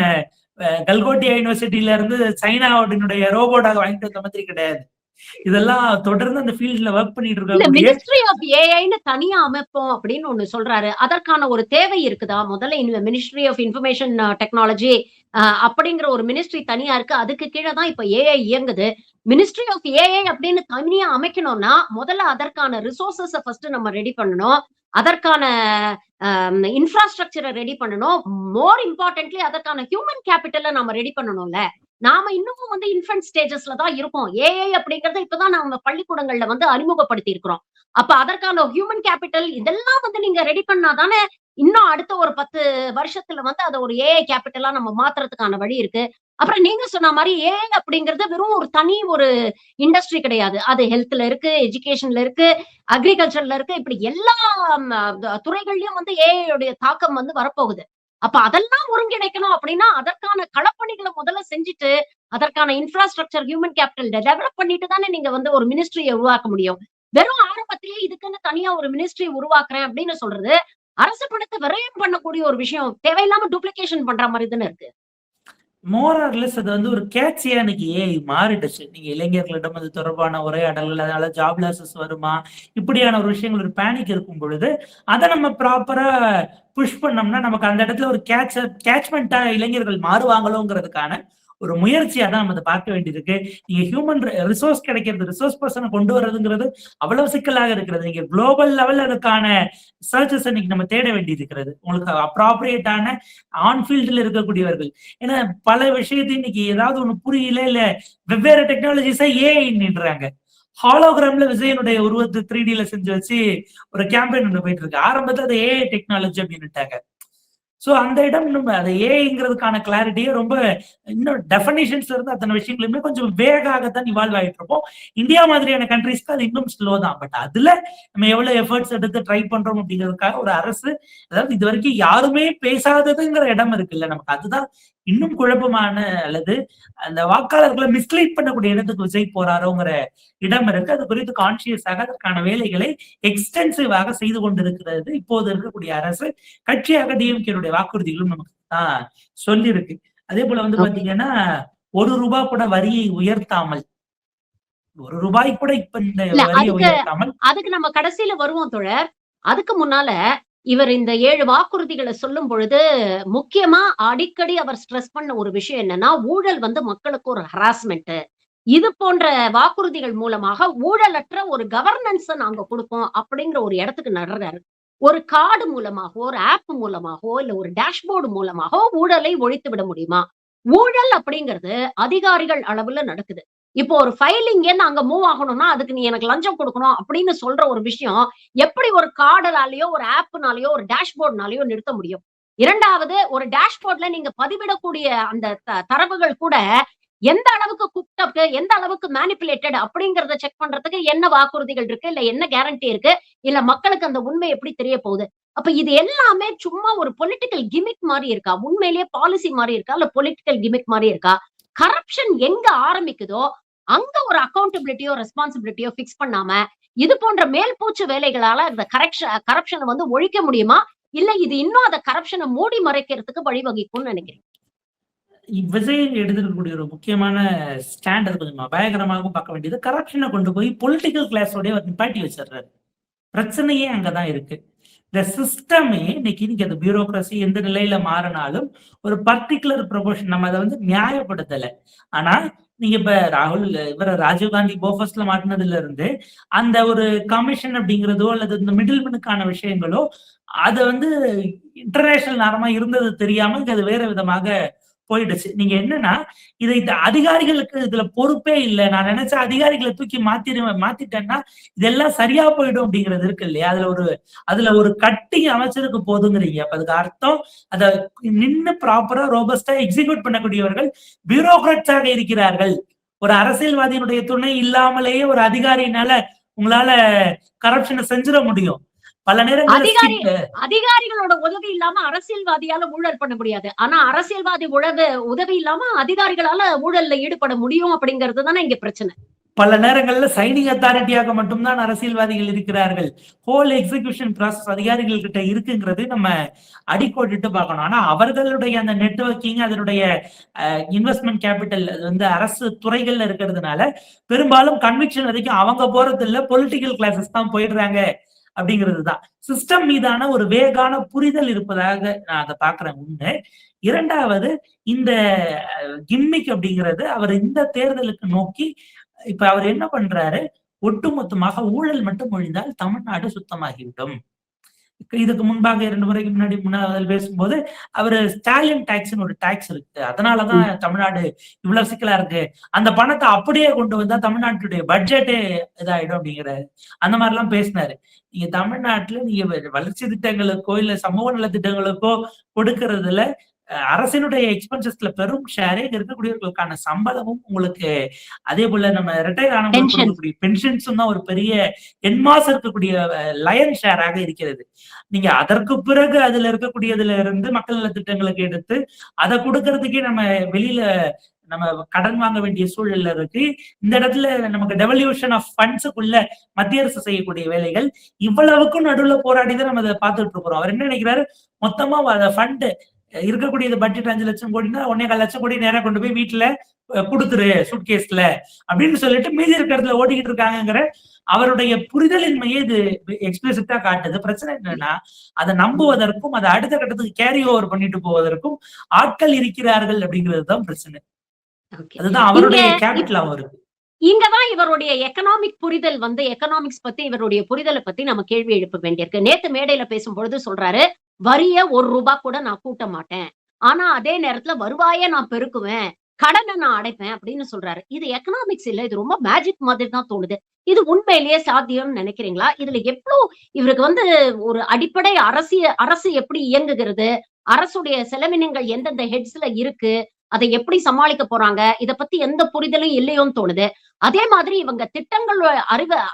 கல்கோட்டியா யூனிவர்சிட்டியில இருந்து சைனாவுடைய ரோபோட்டாக வாங்கிட்டு வந்த மாதிரி கிடையாது. இதெல்லாம் தொடர்ந்து அந்த ஃபீல்ட்ல ஒர்க் பண்ணிட்டு இல்ல இருக்க மினிஸ்ட்ரி ஆஃப் ஏஐன்னு தனியா அமைப்போம் அப்படின்னு ஒண்ணு சொல்றாரு. அதற்கான ஒரு தேவை இருக்குதா? முதல்ல மினிஸ்ட்ரி ஆஃப் இன்ஃபர்மேஷன் டெக்னாலஜி அப்படிங்கிற ஒரு மினிஸ்ட்ரி தனியா இருக்கு. அதுக்கு கீழ தான் இப்ப ஏஐ இயங்குது. மினிஸ்ட்ரி ஆஃப் ஏஐ அப்படின்னு தனியா அமைக்கணும்னா முதல்ல அதற்கான ரிசோர்ஸஸ ஃபர்ஸ்ட் நம்ம ரெடி பண்ணணும். அதற்கான இன்ஃப்ராஸ்ட்ரக்சரை ரெடி பண்ணணும். மோர் இம்பார்ட்டன்ட்லி அதற்கான ஹியூமன் கேபிட்டலை நம்ம ரெடி பண்ணணும்ல. நாம இன்னமும் வந்து இன்ஃபன்ட் ஸ்டேஜஸ்ல தான் இருக்கோம். ஏஐ அப்படிங்கறத இப்பதான் நம்ம பள்ளிக்கூடங்கள்ல வந்து அறிமுகப்படுத்தி இருக்கிறோம். அப்ப அதற்கான ஹியூமன் கேபிட்டல் இதெல்லாம் வந்து நீங்க ரெடி பண்ணாதானே இன்னும் அடுத்த ஒரு 10 வருஷத்துல வந்து அதை ஒரு ஏஐ கேபிட்டலா நம்ம மாத்துறதுக்கான வழி இருக்கு. அப்புறம் நீங்க சொன்ன மாதிரி ஏஐ அப்படிங்கிறது வெறும் ஒரு தனி ஒரு இண்டஸ்ட்ரி கிடையாது. அது ஹெல்த்ல இருக்கு, எஜுகேஷன்ல இருக்கு, அக்ரிகல்ச்சர்ல இருக்கு. இப்படி எல்லா துறைகள்லயும் வந்து ஏஐ உடைய தாக்கம் வந்து வரப்போகுது. அப்ப அதெல்லாம் ஒருங்கிணைக்கணும் அப்படின்னா அதற்கான களப்பணிகளை முதல்ல செஞ்சுட்டு அதற்கான இன்ஃப்ராஸ்ட்ரக்சர் ஹியூமன் கேபிட்டல் டெவலப் பண்ணிட்டு தானே நீங்க வந்து ஒரு மினிஸ்ட்ரியை உருவாக்க முடியும். வெறும் ஆரம்பத்திலேயே இதுக்குன்னு தனியா ஒரு மினிஸ்ட்ரி உருவாக்குறேன் அப்படின்னு சொல்றது அரசு பணத்தை விரயம் பண்ணக்கூடிய ஒரு விஷயம். தேவையில்லாம டூப்ளிகேஷன் பண்ற மாதிரி தானே இருக்கு. மோர் ஆர் லெஸ் அது வந்து ஒரு கேட்சியா இன்னைக்கு ஏஐ மாறிடுச்சு. நீங்க இளைஞர்களிடம் அது தொடர்பான உரையாடல்கள், அதனால ஜாப் லாசஸ் வருமா, இப்படியான ஒரு விஷயங்கள் ஒரு பேனிக் இருக்கும் பொழுது அதை நம்ம ப்ராப்பரா புஷ் பண்ணோம்னா நமக்கு அந்த இடத்துல ஒரு கேட்ச்மெண்டா இளைஞர்கள் மாறுவாங்களோங்கிறதுக்கான ஒரு முயற்சியா தான் நம்ம அதை பார்க்க வேண்டியிருக்கு. நீங்க ஹியூமன் ரிசோர்ஸ் கிடைக்கிறது, ரிசோர்ஸ் பர்சனை கொண்டு வர்றதுங்கிறது அவ்வளவு சிக்கலாக இருக்கிறது. நீங்க குளோபல் லெவல்ல அதுக்கான சர்ச்சஸ் இன்னைக்கு நம்ம தேட வேண்டி இருக்கிறது. உங்களுக்கு அப்ராப்ரியேட்டான ஆன் ஃபீல்ட்ல இருக்கக்கூடியவர்கள். ஏன்னா பல விஷயத்தையும் இன்னைக்கு ஏதாவது ஒண்ணு புரியல, இல்ல வெவ்வேறு டெக்னாலஜிஸா ஏஐன்றாங்க. ஹாலோகிராம்ல விஜயனுடைய உருவத்தை 3Dல செஞ்சு வச்சு ஒரு கேம்பெயின் ஒன்று போயிட்டு இருக்கு. ஆரம்பத்துல அது ஏஐ டெக்னாலஜி அப்படின்னுட்டாங்க. சோ அந்த இடம் நம்ம அதை ஏஐங்கிறதுக்கான கிளாரிட்டியே ரொம்ப இன்னும் டெஃபனிஷன்ஸ்ல இருந்து அத்தனை விஷயங்களுமே கொஞ்சம் வேகாகத்தான் இவால்வ் ஆயிட்டு இருப்போம். இந்தியா மாதிரியான கண்ட்ரீஸ்க்கு அது இன்னும் ஸ்லோ தான். பட் அதுல நம்ம எவ்வளவு எஃபர்ட்ஸ் எடுத்து ட்ரை பண்றோம் அப்படிங்கிறதுக்காக ஒரு அரசு, அதாவது இது வரைக்கும் யாருமே பேசாததுங்கிற இடம் இருக்குல்ல நமக்கு, அதுதான் இன்னும் குழப்பமான அல்லது அந்த வாக்காளர்களை மிஸ்லீட் பண்ணக்கூடிய இடத்துக்கு விஜய் போறாரோங்கிற இடம் இருக்கு. அது குறித்து கான்சியஸாக அதற்கான வேலைகளை எக்ஸ்டென்சிவாக செய்து கொண்டிருக்கிறது இப்போது இருக்கக்கூடிய அரசு. கட்சியாக டிஎம்கேனுடைய வாக்குறுதிகளும் நமக்கு தான் சொல்லி இருக்கு. அதே போல வந்து பாத்தீங்கன்னா ₹1 கூட வரியை உயர்த்தாமல், ₹1 கூட இப்ப இந்த வரியை உயர்த்தாமல், அதுக்கு நம்ம கடைசியில வருவோம் தோழர். அதுக்கு முன்னால இவர் இந்த 7 வாக்குறுதிகளை சொல்லும் பொழுது முக்கியமா அடிக்கடி அவர் ஸ்ட்ரெஸ் பண்ண ஒரு விஷயம் என்னன்னா, ஊழல் வந்து மக்களுக்கு ஒரு ஹராஸ்மெண்ட். இது போன்ற வாக்குறுதிகள் மூலமாக ஊழலற்ற ஒரு கவர்னன்ஸ் நாங்க கொடுப்போம் அப்படிங்கிற ஒரு இடத்துக்கு நடுறாரு. ஒரு கார்டு மூலமாகவோ, ஒரு ஆப் மூலமாகவோ, இல்ல ஒரு டேஷ்போர்டு மூலமாகவோ ஊழலை ஒழித்து விட முடியுமா? ஊழல் அப்படிங்கிறது அதிகாரிகள் அளவுல நடக்குது. இப்போ ஒரு ஃபைலிங்க அங்க மூவ் ஆகணும்னா அதுக்கு நீ எனக்கு லஞ்சம் கொடுக்கணும் அப்படின்னு சொல்ற ஒரு விஷயம் எப்படி ஒரு கார்டுனாலயோ, ஒரு ஆப்னாலயோ, ஒரு டேஷ்போர்ட்னாலயோ நிறுத்த முடியும்? இரண்டாவது, ஒரு டேஷ்போர்ட்ல நீங்க பதிவிடக்கூடிய அந்த தரவுகள் கூட எந்த அளவுக்கு குக்ட் அப், எந்த அளவுக்கு மேனிபுலேட்டட் அப்படிங்கறத செக் பண்றதுக்கு என்ன வாக்குறுதிகள் இருக்கு, இல்ல என்ன கேரண்டி இருக்கு, இல்ல மக்களுக்கு அந்த உண்மை எப்படி தெரிய போகுது? அப்ப இது எல்லாமே சும்மா ஒரு பொலிட்டிக்கல் கிமிக் மாதிரி இருக்கா? உண்மையிலேயே பாலிசி மாதிரி இருக்கா, இல்ல பொலிட்டிக்கல் கிமிக் மாதிரி இருக்கா? கரப்ஷன் எங்க ஆரம்பிக்குதோ அங்க ஒரு அக்கௌண்டபிலிட்டியோ ரெஸ்பான்சிபிலிட்டியோ பிக்ஸ் பண்ணாம இது போன்ற மேல்பூச்சு வேலைகளால இந்த கரப்ஷனை வந்து ஒழிக்க முடியுமா, இல்ல இது இன்னும் அந்த கரப்ஷனை மூடி மறைக்கிறதுக்கு வழிவகுக்கும்னு நினைக்கிறேன். விஜய் எடுத்துக்கக்கூடிய ஒரு முக்கியமான ஸ்டாண்ட் அது கொஞ்சம் அபாயகரமாகவும் பார்க்க வேண்டியது, கரப்ஷனை கொண்டு போய் பொலிட்டிக்கல் கிளாஸோடய நிப்பாட்டி வச்சிடுறாரு. பிரச்சனையே அங்கதான் இருக்கு. இந்த சிஸ்டமே இன்னைக்கு அந்த பியூரோக்ரசி எந்த நிலையில மாறினாலும் ஒரு பர்டிகுலர் ப்ரொபோஷன் நம்ம அதை வந்து நியாயப்படுத்தல. ஆனா நீங்க இப்ப ராஜீவ்காந்தி போஃபர்ஸ்ல மாட்டினதுல இருந்து அந்த ஒரு கமிஷன் அப்படிங்கிறதோ அல்லது இந்த மிடில்மேனுக்கான விஷயங்களோ அதை வந்து இன்டர்நேஷனல் நாரமா இருந்தது தெரியாம அது வேற விதமாக போயிடுச்சு. நீங்க என்னன்னா, இந்த அதிகாரிகளுக்கு இதுல பொறுப்பே இல்ல. நான் நினைச்ச அதிகாரிகள தூக்கி மாத்திட்டேன்னா, இதெல்லாம் சரியா போயிடும் அப்படிங்கிறது இருக்கு இல்லையா? அதுல ஒரு கட்டி அமைச்சருக்கு போதுங்கிறீங்க. அப்ப அதுக்கு அர்த்தம், அத நின்னு ப்ராப்பரா ரோபஸ்ட்டா எக்ஸிக்யூட் பண்ணக்கூடியவர்கள் பியூரோகிராட்ஸாக இருக்கிறார்கள். ஒரு அரசியல்வாதியினுடைய துணை இல்லாமலேயே ஒரு அதிகாரியினால உங்களால கரப்ஷன செஞ்சிட முடியும். பல நேரங்கள்ல அதிகாரிகளோட உதவி இல்லாம அரசியல்வாதியால ஊழல் பண்ண முடியாது. ஆனா அரசியல்வாதி உதவி இல்லாம அதிகாரிகளால ஊழல்ல ஈடுபட முடியும் அப்படிங்கிறது தானே இங்க பிரச்சனை. பல நேரங்கள்ல சைனிங் அத்தாரிட்டியாக மட்டும்தான் அரசியல்வாதிகள் இருக்கிறார்கள். ஹோல் எக்ஸிகியூஷன் ப்ராசஸ் அதிகாரிகள் கிட்ட இருக்குங்கிறது நம்ம அடிக்கோடிட்டு பார்க்கணும். ஆனா அவர்களுடைய அந்த நெட்வொர்க்கிங், அதனுடைய இன்வெஸ்ட்மெண்ட் கேபிட்டல் அது வந்து அரசு துறைகள்ல இருக்கிறதுனால பெரும்பாலும் கன்விக்ஷன் வரைக்கும் அவங்க போறது இல்ல, பொலிட்டிக்கல் கிளாஸஸ் தான் போயிடுறாங்க அப்படிங்கிறது தான். சிஸ்டம் மீதான ஒரு வேகான புரிதல் இருப்பதாக நான் அதை பாக்குறேன். ஒண்ணு. இரண்டாவது, இந்த கிம்மிக் அப்படிங்கிறது அவர் இந்த தேர்தலுக்கு நோக்கி இப்ப அவர் என்ன பண்றாரு, ஒட்டுமொத்தமாக ஊழல் மட்டும் ஒழிந்தால் தமிழ்நாடு சுத்தமாகிவிடும். இதுக்கு முன்பாக 2 முறைக்கு முன்னாடி பேசும்போது அவரு ஸ்டாலின் டாக்ஸ்னு ஒரு டாக்ஸ் இருக்கு, அதனாலதான் தமிழ்நாடு இவ்வளவு சிக்கலா இருக்கு, அந்த பணத்தை அப்படியே கொண்டு வந்தா தமிழ்நாட்டுடைய பட்ஜெட்டே இதாயிடும் அப்படிங்கிறாரு. அந்த மாதிரி எல்லாம் பேசினாரு. நீங்க தமிழ்நாட்டுல நீங்க வளர்ச்சி திட்டங்களுக்கோ இல்ல சமூக நல திட்டங்களுக்கோ கொடுக்கறதுல அரசினுடைய எக்ஸ்பென்சஸ்ல பெரும் ஷேரே இருக்கக்கூடியவர்களுக்கான சம்பளமும் உங்களுக்கு, அதே போல நம்ம ரிட்டையர் ஆனவங்களுக்கு பென்ஷன்ஸும் தான் ஒரு பெரிய என்மாஸ் இருக்கக்கூடிய லயன் ஷேராக இருக்கிறது. நீங்க அதற்கு பிறகு அதுல இருக்கக்கூடியதுல இருந்து மக்கள் நல திட்டங்களுக்கு எடுத்து அதை கொடுக்கறதுக்கே நம்ம வெளியில நம்ம கடன் வாங்க வேண்டிய சூழல்ல இருக்கு. இந்த இடத்துல நமக்கு டெவல்யூஷன் ஆஃப் ஃபண்ட்ஸுக்குள்ள மத்திய அரசு செய்யக்கூடிய வேலைகள் இவ்வளவுக்கும் நடுவுல போராடிதான் நம்ம அதை பார்த்துட்டு இருக்கிறோம். அவர் என்ன நினைக்கிறாரு, மொத்தமா ஃபண்ட் இருக்கக்கூடியது பட்ஜெட் 5 லட்சம் கோடினா 1.25 லட்சம் கோடி நேரம் கொண்டு போய் வீட்டுல கொடுத்துரு சூட்கேஸ்ல அப்படின்னு சொல்லிட்டு மீதி இருக்கிறதுல ஓடிக்கிட்டு இருக்காங்கிற அவருடைய புரிதலின்மையே இது எக்ஸ்பிளிசிட்டா காட்டுது. பிரச்சனை என்னன்னா, அதை நம்புவதற்கும் அதை அடுத்த கட்டத்துக்கு கேரி ஓவர் பண்ணிட்டு போவதற்கும் ஆட்கள் இருக்கிறார்கள் அப்படிங்கிறது தான் பிரச்சனை. அதுதான் அவருடைய கேபிட்டல் இருக்கு. இங்கதான் இவருடைய எக்கனாமிக் புரிதல் எக்கனாமிக்ஸ் பத்தி இவருடைய புரிதலை பத்தி நம்ம கேள்வி எழுப்ப வேண்டியிருக்கு. நேத்து மேடையில பேசும்பொழுது சொல்றாரு, வரிய ₹1 கூட நான் கூட்ட மாட்டேன், ஆனா அதே நேரத்துல வருவாயை நான் பெருக்குவேன், கடனை நான் அடைப்பேன் அப்படின்னு சொல்றாரு. இது எக்கனாமிக்ஸ் இல்ல, இது ரொம்ப மேஜிக் மாதிரி தான் தோணுது. இது உண்மையிலேயே சாத்தியம்னு நினைக்கிறீங்களா? இதுல எவ்வளவு இவருக்கு ஒரு அடிப்படை அரசு எப்படி இயங்குகிறது, அரசுடைய செலவினங்கள் எந்தெந்த ஹெட்ஸ்ல இருக்கு, அதை எப்படி சமாளிக்க போறாங்க, இத பத்தி எந்த புரிதலும் இல்லையோன்னு தோணுது. அதே மாதிரி இவங்க திட்டங்கள்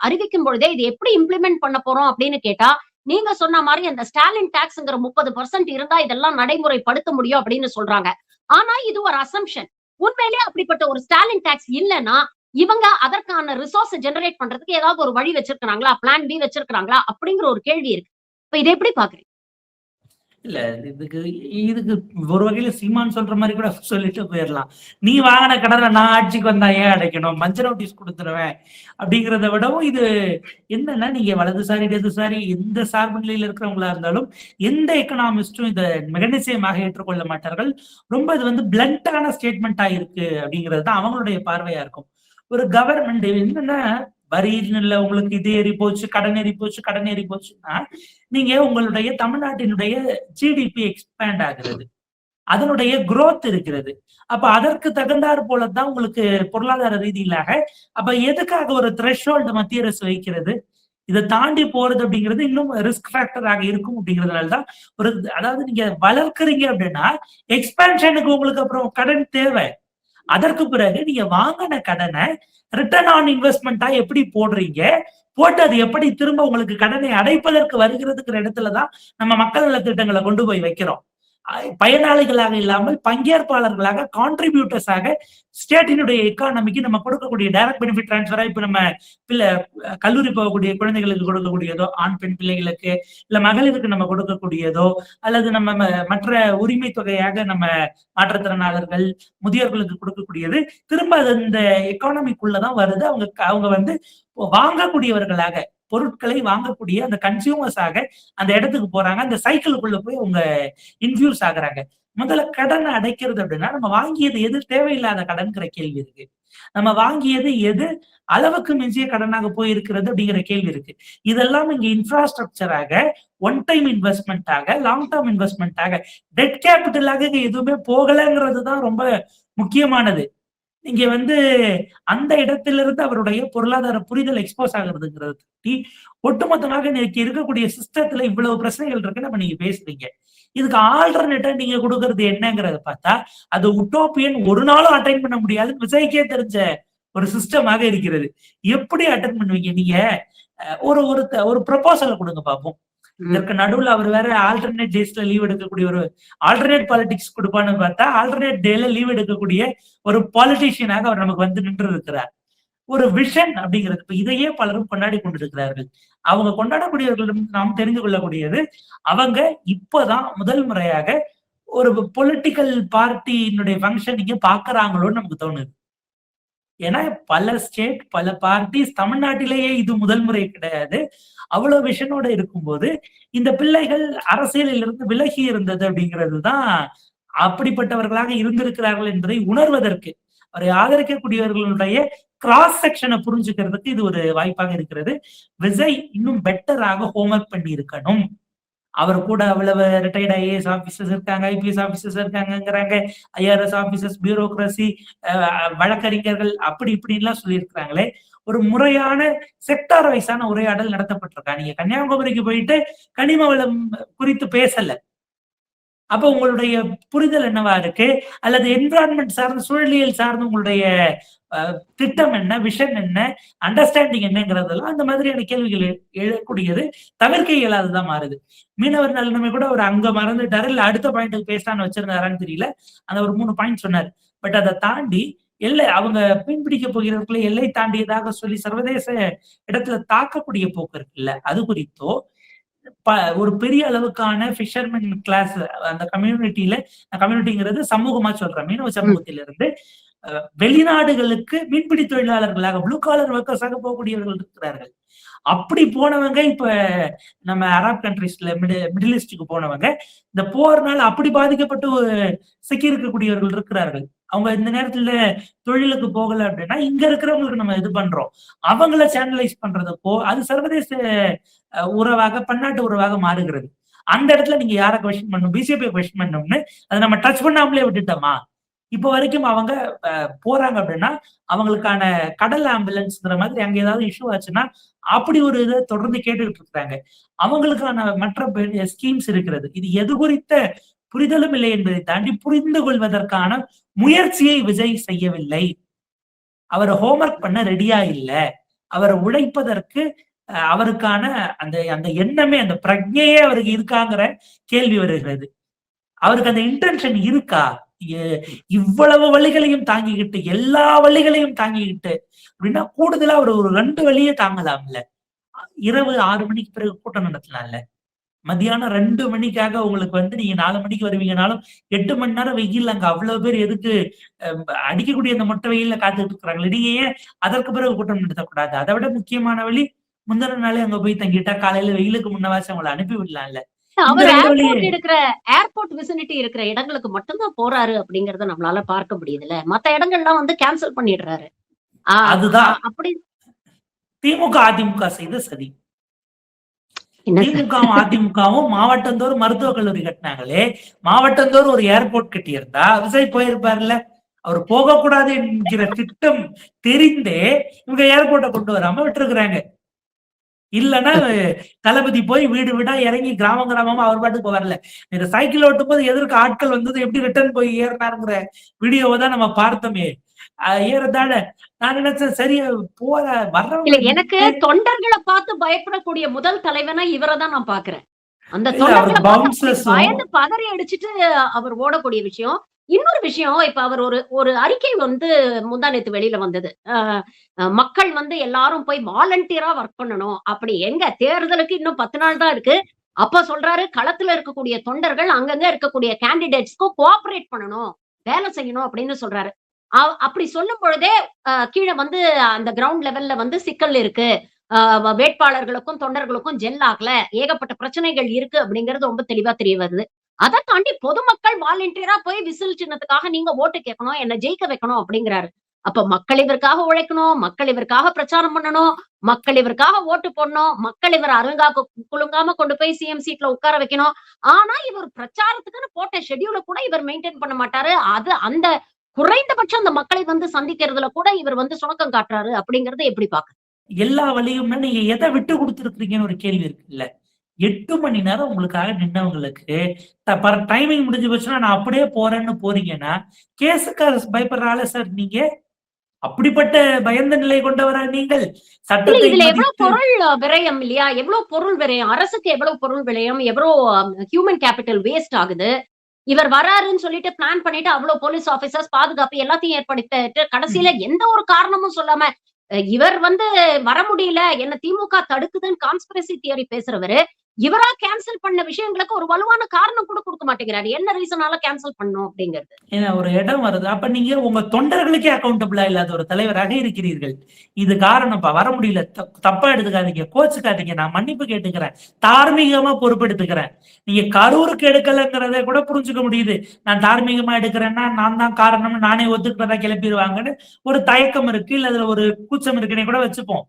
அறிவிக்கும் பொழுதே இது எப்படி இம்ப்ளிமெண்ட் பண்ண போறோம் அப்படின்னு கேட்டா, நீங்க சொன்ன மாதிரி அந்த ஸ்டாலின் டாக்ஸ்ங்கிற 30% இருந்தா இதெல்லாம் நடைமுறைப்படுத்த முடியும் அப்படின்னு சொல்றாங்க. ஆனா இது ஒரு அசம்ஷன். உண்மையிலேயே அப்படிப்பட்ட ஒரு ஸ்டாலின் டாக்ஸ் இல்லைன்னா இவங்க அதற்கான ரிசோர்ஸ் ஜெனரேட் பண்றதுக்கு ஏதாவது ஒரு வழி வச்சிருக்காங்களா, பிளான் பி வச்சிருக்காங்களா அப்படிங்கிற ஒரு கேள்வி இருக்கு. இப்ப இதை எப்படி பாக்குறீங்க? இல்ல, இதுக்கு ஒரு வகையில சீமான் சொல்ற மாதிரி கூட சொல்லிட்டு போயிடலாம். நீ வாங்கின கடனை நான் ஆட்சிக்கு வந்தா ஏன் அடைக்கணும், மஞ்சள் நோட்டீஸ் கொடுத்துருவேன் அப்படிங்கிறத விடவும், இது என்னன்னா, நீங்க வலதுசாரி இடதுசாரி எந்த சார்பு நிலையில இருக்கிறவங்களா இருந்தாலும் எந்த எக்கனாமிஸ்டும் இதை மிக நிச்சயமாக ஏற்றுக்கொள்ள மாட்டார்கள். ரொம்ப இது பிளண்டான ஸ்டேட்மெண்டா இருக்கு அப்படிங்கிறது தான் அவங்களுடைய பார்வையா இருக்கும். ஒரு கவர்மெண்ட் என்னன்னா, வரி இல்ல, உங்களுக்கு இது ஏறி போச்சு, கடன் ஏறி போச்சுன்னா நீங்க உங்களுடைய தமிழ்நாட்டினுடைய ஜிடிபி எக்ஸ்பேண்ட் ஆகிறது, அதனுடைய குரோத் இருக்கிறது. அப்ப அதற்கு தகுந்தாற் போலதான் உங்களுக்கு பொருளாதார ரீதியிலாக அப்ப எதுக்காக ஒரு த்ரெஷ்ஹோல்டு மத்திய அரசு வைக்கிறது? இதை தாண்டி போறது அப்படிங்கிறது இன்னும் ரிஸ்க் ஃபேக்டராக இருக்கும் அப்படிங்கிறதுனாலதான் அதாவது நீங்க வளர்க்குறீங்க அப்படின்னா எக்ஸ்பேன்ஷனுக்கு உங்களுக்கு அப்புறம் கடன் தேவை. அதற்கு பிறகு நீங்க வாங்கின கடனை ரிட்டர்ன் ஆன் இன்வெஸ்ட்மெண்டா எப்படி போடுறீங்க, போட்டு அது எப்படி திரும்ப உங்களுக்கு கடனை அடைப்பதற்கு வருகிறதுங்கிற இடத்துலதான் நம்ம மக்கள் நல திட்டங்களை கொண்டு போய் வைக்கிறோம். பயனாளிகளாக இல்லாமல் பங்கேற்பாளர்களாக, கான்ட்ரிபியூட்டர்ஸாக ஸ்டேட்டினுடைய எக்கானமிக்கு நம்ம கொடுக்கக்கூடிய டைரக்ட் பெனிஃபிட் டிரான்ஸ்ஃபரா இப்ப நம்ம கல்லூரி போகக்கூடிய குழந்தைகளுக்கு கொடுக்கக்கூடியதோ, ஆண் பெண் பிள்ளைகளுக்கு இல்ல மகளிருக்கு நம்ம கொடுக்கக்கூடியதோ, அல்லது நம்ம மற்ற உரிமை தொகையாக நம்ம மாற்றுத்திறனாளர்கள் முதியோர்களுக்கு கொடுக்கக்கூடியது திரும்ப அது இந்த எக்கானமிக்குள்ளதான் வருது. அவங்க வாங்கக்கூடியவர்களாக பொருட்களை வாங்கக்கூடிய அந்த கன்சியூமர்ஸாக அந்த இடத்துக்கு போறாங்க. அந்த சைக்கிளுக்குள்ள போய் அவங்க இன்ஃபியூஸ் ஆகுறாங்க. முதல்ல கடனை அடைக்கிறது அப்படின்னா, நம்ம வாங்கியது எது தேவையில்லாத கடன்ங்கிற கேள்வி இருக்கு. நம்ம வாங்கியது எது அளவுக்கு மிஞ்சிய கடனாக போயிருக்கிறது அப்படிங்கிற கேள்வி இருக்கு. இதெல்லாம் இங்க இன்ஃப்ராஸ்ட்ரக்சராக, ஒன் டைம் இன்வெஸ்ட்மென்ட்டாக, லாங் டர்ம் இன்வெஸ்ட்மென்ட்டாக, டெட் கேபிட்டலாக இங்க எதுவுமே போகலங்கிறது தான் ரொம்ப முக்கியமானது. இங்க வந்து அந்த இடத்திலிருந்து அவருடைய பொருளாதார புரிதல் எக்ஸ்போஸ் ஆகுறதுங்கிறத பத்தி ஒட்டுமொத்தமாக இன்னைக்கு இருக்கக்கூடிய சிஸ்டத்துல இவ்வளவு பிரச்சனைகள் இருக்குன்னு நம்ம நீங்க பேசுறீங்க. இதுக்கு ஆல்டர்னேட்டா நீங்க கொடுக்கறது என்னங்கிறத பார்த்தா அது உட்டோப்பியன் ஒரு நாளும் அட்டைன் பண்ண முடியாது விஜய்க்கே தெரிஞ்ச ஒரு சிஸ்டமாக இருக்கிறது. எப்படி அட்டன் பண்ணுவீங்க நீங்க? ஒரு ஒரு ஒரு ப்ரொபோசலை கொடுங்க பார்ப்போம். இதற்கு நடுவுல அவர் வேற ஆல்டர்னேட் டேஸ்ல லீவ் எடுக்கக்கூடிய ஒரு ஆல்டர்னேட் பாலிடிக்ஸ் கொடுப்பான்னு பார்த்தா ஆல்டர்னேட் டேல லீவ் எடுக்கக்கூடிய ஒரு பாலிட்டிஷியனாக அவர் நமக்கு வந்து நின்று இருக்கிறார். ஒரு விஷன் அப்படிங்கிறது இப்ப இதையே பலரும் கொண்டாடி கொண்டிருக்கிறார்கள். அவங்க கொண்டாடக்கூடியவர்களிடம் நாம் தெரிந்து கொள்ளக்கூடியது, அவங்க இப்பதான் முதல் முறையாக ஒரு பொலிட்டிக்கல் பார்ட்டியினுடைய ஃபங்க்ஷனிங்க பாக்குறாங்களோன்னு நமக்கு தோணுது. ஏன்னா பல ஸ்டேட், பல பார்ட்டிஸ், தமிழ்நாட்டிலேயே இது முதல் முறை கிடையாது. அவ்வளவு விஷனோட இருக்கும்போது இந்த பிள்ளைகள் அரசியலில் இருந்து விலகி இருந்தது அப்படிங்கிறது தான் அப்படிப்பட்டவர்களாக இருந்திருக்கிறார்கள் என்பதை உணர்வதற்கு, அவரை ஆதரிக்கக்கூடியவர்களுடைய கிராஸ் செக்ஷனை புரிஞ்சுக்கிறதுக்கு இது ஒரு வாய்ப்பாக இருக்கிறது. விஜய் இன்னும் பெட்டராக ஹோம்ஒர்க் பண்ணி இருக்கணும். அவர் கூட அவ்வளவு ரிட்டையர்ட் ஐஏஎஸ் ஆபீசர்ஸ் இருக்காங்க, ஐபிஎஸ் ஆபீசர்ஸ் இருக்காங்கிறாங்க, ஐஆர்எஸ் ஆபீசர்ஸ், பியூரோக்ரசி, வழக்கறிஞர்கள் அப்படி இப்படின்லாம் சொல்லியிருக்கிறாங்களே. ஒரு முறையான செக்டார் வைஸான உரையாடல் நடத்தப்பட்டிருக்கா? நீங்க கன்னியாகுமரிக்கு போயிட்டு கனிம வளம் குறித்து பேசல. அப்ப உங்களுடைய புரிதல் என்னவா இருக்கு? அல்லது என்விரான்மெண்ட் சார்ந்த, சூழலியல் சார்ந்த உங்களுடைய திட்டம் என்ன, விஷன் என்ன, அண்டர்ஸ்டாண்டிங் என்னங்கிறதெல்லாம் அந்த மாதிரியான கேள்விகள் எழக்கூடியது தவிர்க்க இயலாததான் மாறுது. மீனவர் நலனுமே கூட அவர் அங்க மறந்துட்டாரு, இல்ல அடுத்த பாயிண்ட்டுக்கு பேசலான்னு வச்சிருந்தாரான்னு தெரியல. அந்த ஒரு 3 பாயிண்ட் சொன்னார். பட் அதை தாண்டி எல்லை அவங்க மீன்பிடிக்க போகிறவர்களை எல்லை தாண்டியதாக சொல்லி சர்வதேச இடத்துல தாக்கக்கூடிய போக்கு இருக்குல்ல, அது குறித்தோ ஒரு பெரிய அளவுக்கான ஃபிஷர்மேன் கிளாஸ் அந்த கம்யூனிட்டிங்கிறது சமூகமா சொல்றேன், மீனவ சமூகத்திலிருந்து வெளிநாடுகளுக்கு மீன்பிடி தொழிலாளர்களாக ப்ளூ காலர் ஒர்க்கர்ஸாக போகக்கூடியவர்கள் இருக்கிறார்கள். அப்படி போனவங்க இப்ப நம்ம அரப் கண்ட்ரிஸ்ல மிடில் ஈஸ்டுக்கு போனவங்க இந்த போர்னால அப்படி பாதிக்கப்பட்டு சிக்கி இருக்கக்கூடியவர்கள் இருக்கிறார்கள். அவங்க இந்த நேரத்துல தொழிலுக்கு போகல அப்படின்னா இங்க இருக்கிறவங்களுக்கு நம்ம இது பண்றோம், அவங்கள சேனலைஸ் பண்றதுக்கோ அது சர்வதேச உறவாக, பன்னாட்டு உறவாக மாறுகிறது. அந்த இடத்துல நீங்க யாரை கொஸ்டின் பண்ணணும்? பிஜேபி கொஸ்டின் பண்ணணும்னு அதை நம்ம டச் பண்ணாமலே விட்டுட்டோமா? இப்ப வரைக்கும் அவங்க போறாங்க அப்படின்னா அவங்களுக்கான கடல் ஆம்புலன்ஸ்ங்கிற மாதிரி அங்க ஏதாவது இஷ்யூ ஆச்சுன்னா அப்படி ஒரு இதை தொடர்ந்து கேட்டுக்கிட்டு இருக்காங்க. அவங்களுக்கான மற்ற ஸ்கீம்ஸ் இருக்கிறது. இது எது குறித்த புரிதலும் இல்லை என்பதை தாண்டி புரிந்து கொள்வதற்கான முயற்சியை விஜய் செய்யவில்லை. அவர் ஹோம்ஒர்க் பண்ண ரெடியா இல்லை. அவரை உழைப்பதற்கு அவருக்கான அந்த அந்த எண்ணமே, அந்த பிரஜையே அவருக்கு இருக்காங்கிற கேள்வி வருகிறது. அவருக்கு அந்த இன்டென்ஷன் இருக்கா? இவ்வளவு வழிகளையும் தாங்கிக்கிட்டு, எல்லா வழிகளையும் தாங்கிக்கிட்டு அப்படின்னா கூடுதலா ஒரு 2 வழியே தாங்கலாம்ல. இரவு 6 மணிக்கு பிறகு கூட்டம் நடத்தலாம்ல. மதியானம் 2 மணிக்காக உங்களுக்கு வந்து நீங்க 4 மணிக்கு வருவீங்கனாலும் 8 மணி நேரம் வெயில் அங்க அவ்வளவு பேர் எதுக்கு அடிக்கக்கூடிய அந்த மொட்டை வெயில்ல காத்துக்கிட்டு இருக்கிறாங்களே, நீங்க ஏன் அதற்கு பிறகு கூட்டம் நடத்தக்கூடாது? அதை விட முக்கியமான வழி முந்தின நாளே அங்க போய் தங்கிட்டா காலையில வெயிலுக்கு முன்னவாச்சும் அவங்களை அனுப்பி விடலாம்ல. அவர் ஏர்போர்ட் விசினிட்டி இருக்கிற இடங்களுக்கு மட்டும்தான் போறாரு அப்படிங்கறத நம்மளால பார்க்க முடியுதுல்ல. மத்த இடங்கள்லாம் வந்து கேன்சல் பண்ணிடுறாரு. அதுதான் அப்படி திமுக அதிமுக செய்த சதி. திமுகவும் அதிமுகவும் மாவட்டந்தோறும் மருத்துவக் கல்லூரி கட்டினாங்களே, மாவட்டந்தோறும் ஒரு ஏர்போர்ட் கட்டியிருந்தா விஜய் போயிருப்பாருல்ல. அவர் போகக்கூடாது என்கிற திட்டம் தெரிந்தே இவங்க ஏர்போர்ட்டை கொண்டு வராம விட்டுருக்குறாங்க. இல்லன்னா தளபதி போய் வீடு வீடா இறங்கி கிராமமா அவர் பாட்டுக்கு வரல. இந்த சைக்கிள் ஓட்டும் போது எதற்கு ஆட்கள் வந்தது, எப்படி ரிட்டர்ன் போய் ஏறினாருங்கிற வீடியோவை தான் நம்ம பார்த்தோமே. ஏறதாட நான் நினைச்சேன் சரி போற வர்றவங்க. எனக்கு தொண்டர்களை பார்த்து பயப்படக்கூடிய முதல் தலைவனா இவரை தான் நான் பாக்குறேன். அந்த தொண்டர்களை பயந்து பதறி அடிச்சுட்டு அவர் ஓடக்கூடிய விஷயம். இன்னொரு விஷயம், இப்ப அவர் ஒரு அறிக்கை வந்து முந்தா நேத்து வெளியில வந்தது. மக்கள் வந்து எல்லாரும் போய் வாலண்டியரா ஒர்க் பண்ணணும் அப்படி. எங்க தேர்தலுக்கு இன்னும் 10 நாள் தான் இருக்கு. அப்ப சொல்றாரு களத்துல இருக்கக்கூடிய தொண்டர்கள் அங்கங்க இருக்கக்கூடிய கேண்டிடேட்ஸ்க்கு கோஆபரேட் பண்ணணும், வேலை செய்யணும் அப்படின்னு சொல்றாரு. அப்படி சொல்லும் பொழுதே கீழே வந்து அந்த கிரவுண்ட் லெவல்ல வந்து சிக்கல் இருக்கு. வேட்பாளர்களுக்கும் தொண்டர்களுக்கும் ஜெல் ஆகல, ஏகப்பட்ட பிரச்சனைகள் இருக்கு அப்படிங்கிறது ரொம்ப தெளிவா தெரிய வருது. அத தாண்டி பொதுமக்கள் வாலண்டியரா போய் விசில் சின்னத்துக்காக நீங்க ஓட்டு கேட்கணும், என்ன ஜெயிக்க வைக்கணும் அப்படிங்கிறாரு. அப்ப மக்கள் இவருக்காக உழைக்கணும், மக்கள் இவருக்காக பிரச்சாரம் பண்ணணும், மக்கள் இவருக்காக ஓட்டு போடணும், மக்கள் இவர குலுங்காம கொண்டு போய் சிஎம் சீட்ல உட்கார வைக்கணும். ஆனா இவர் பிரச்சாரத்துக்குன்னு போட்ட ஷெட்யூல கூட இவர் மெயின்டெயின் பண்ண மாட்டாரு. அந்த குறைந்தபட்சம் அந்த மக்களை வந்து சந்திக்கிறதுல கூட இவர் வந்து சுணக்கம் காட்டுறாரு அப்படிங்கறத எப்படி பாக்குறீங்க? எல்லா வழியும்னா நீங்க எதை விட்டு கொடுத்துருக்கீங்கன்னு ஒரு கேள்வி இருக்குல்ல. 8 மணி நேரம் உங்களுக்காக நின்னவங்களுக்கு டைமிங் முடிஞ்சு போச்சுன்னா நான் அப்படியே போறேன்னு போறீங்கன்னா, கேஸுக்கு பயப்படுற ஆளு சார் நீங்க. அப்படிப்பட்ட பயந்த நிலை கொண்டவரா நீங்கள்? இல்ல சட்டத்தை இதுல எவ்வளவு மதித்து பொருள் விரயம் இல்லையா? எவ்வளவு பொருள் விரயம்? அரசுக்கு எவ்வளவு பொருள் விரயம்? எவ்வளோ ஹியூமன் கேபிட்டல் வேஸ்ட் ஆகுது? இவர் வராருன்னு சொல்லிட்டு பிளான் பண்ணிட்டு அவ்வளவு போலீஸ் ஆபீசர்ஸ் பாதுகாப்பு எல்லாத்தையும் ஏற்படுத்திட்டு கடைசியில எந்த ஒரு காரணமும் சொல்லாம இவர் வந்து வர முடியல என்ன திமுக தடுக்குதுன்னு கான்ஸ்பிரசி தியரி பேசுறவரு இவரா கேன்சல் பண்ண விஷயங்களுக்கு ஒரு வலுவான காரணம் கூட கொடுக்க மாட்டேங்கிறாரு. என்ன ரீசனால கேன்சல் பண்ணணும் அப்படிங்கிறது. ஏன்னா ஒரு இடம் வருது. அப்ப நீங்க உங்க தொண்டர்களுக்கே அக்கௌண்டபிளா இல்லாத ஒரு தலைவராக இருக்கிறீர்கள். இது காரணம்ப்பா வர முடியல. தப்பா எடுத்துக்காதீங்க, கோச்சுக்காதீங்க. நான் மன்னிப்பு கேட்டுக்கிறேன். தார்மீகமா பொறுப்பெடுத்துக்கிறேன். நீங்க கரூருக்கு எடுக்கலங்கிறத கூட புரிஞ்சுக்க முடியுது. நான் தார்மீகமா எடுக்கிறேன்னா நான் தான் காரணம்னு நானே ஒத்துக்கிறதா கிளப்பிடுவாங்கன்னு ஒரு தயக்கம் இருக்கு, இல்ல அதுல ஒரு கூச்சம் இருக்குன்னே கூட வச்சுப்போம்.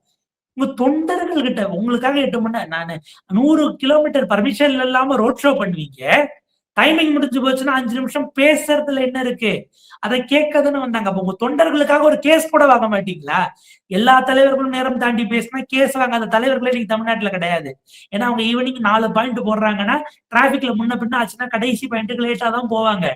உங்க தொண்டர்கள் கிட்ட உங்களுக்காக 8 மணி நேரம் நானு 100 கிலோமீட்டர் பர்மிஷன் இல்லாம ரோட் ஷோ பண்ணுவீங்க. டைமிங் முடிஞ்சு போச்சுன்னா 5 நிமிஷம் பேசுறதுல என்ன இருக்கு? அதை கேட்கதானே வந்தாங்க. அப்ப உங்க தொண்டர்களுக்காக ஒரு கேஸ் கூட வாங்க மாட்டீங்களா? எல்லா தலைவர்களும் நேரம் தாண்டி பேசினா கேஸ் வாங்காத தலைவர்களே இன்னைக்கு தமிழ்நாட்டுல கிடையாது. ஏன்னா அவங்க ஈவினிங் 4 பாயிண்ட் போடுறாங்கன்னா டிராபிக்ல முன்ன பின்ன ஆச்சுன்னா கடைசி பாயிண்ட்டுக்கு லேட்டா தான் போவாங்க.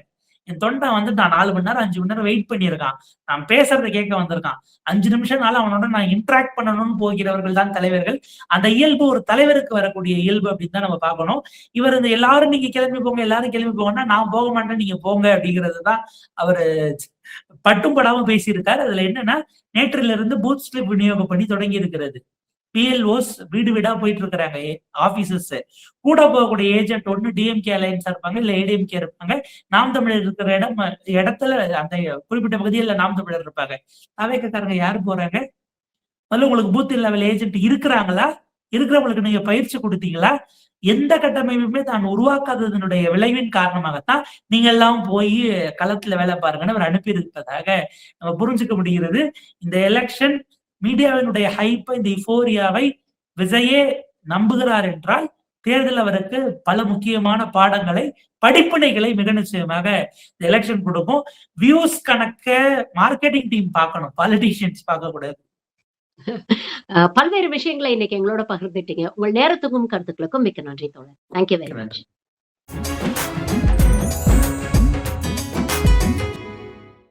என் தொண்டை வந்து நான் 4 மணி நேரம் 5 மணி நேரம் வெயிட் பண்ணியிருக்கான். நான் பேசுறதை கேட்க வந்திருக்கான். 5 நிமிஷம்னால அவனோட நான் இன்டராக்ட் பண்ணணும்னு போகிறவர்கள் தான் தலைவர்கள். அந்த இயல்பு ஒரு தலைவருக்கு வரக்கூடிய இயல்பு அப்படின்னு தான் நம்ம பார்க்கணும். இவர் இந்த எல்லாரும் நீங்க கிளம்பி போங்க, எல்லாரும் கிளம்பி போங்கன்னா நான் போக மாட்டேன் நீங்க போங்க அப்படிங்கிறது தான் அவரு பட்டும் படாம பேசியிருக்காரு. அதுல என்னன்னா நேற்றிலிருந்து இருந்து பூத் ஸ்லிப் விநியோக பணி தொடங்கி இருக்கிறது. பிஎல்ஓஸ் வீடு வீடா போயிட்டு இருக்கிறாங்க ஆபீசர்ஸ். கூட போகக்கூடிய ஏஜென்ட் ஒண்ணு டிஎம்கே அலையன்ஸா இருப்பாங்க, இல்ல ஏடிஎம்கே இருப்பாங்க. நாம் தமிழர் இருக்கிற இடத்துல அந்த குறிப்பிட்ட பகுதியில் நாம் தமிழர் இருப்பாங்க. அவைக்காரங்க யாரு போறாங்க? முதல்ல உங்களுக்கு பூத் லெவல் ஏஜென்ட் இருக்கிறாங்களா? இருக்கிறவங்களுக்கு நீங்க பயிற்சி கொடுத்தீங்களா? எந்த கட்டமைப்புமே தான் உருவாக்காததனுடைய விளைவின் காரணமாகத்தான் நீங்க எல்லாம் போய் களத்துல வேலை பாருங்கன்னு அவர் அனுப்பி இருப்பதாக நம்ம புரிஞ்சுக்க முடிகிறது. இந்த எலெக்ஷன் மீடியாவினுடைய ஹைப்பை, இந்த யுஃபோரியாவை விஜயே நம்புகிறார் என்றால் தேர்தல் அவருக்கு பல முக்கியமான பாடங்களை, படிப்பினைகளை மிக நிச்சயமாக இந்த எலெக்ஷன் கொடுக்கும். வியூஸ் கணக்க மார்க்கெட்டிங் டீம் பார்க்கணும், பாலிட்டிஷியன்ஸ் பார்க்க கூடாது. பல்வேறு விஷயங்களை இன்னைக்கு எங்களோட பகிர்ந்துட்டீங்க. உங்கள் நேரத்துக்கும் கருத்துக்களுக்கும் மிக்க நன்றி தோழர். Thank you very much.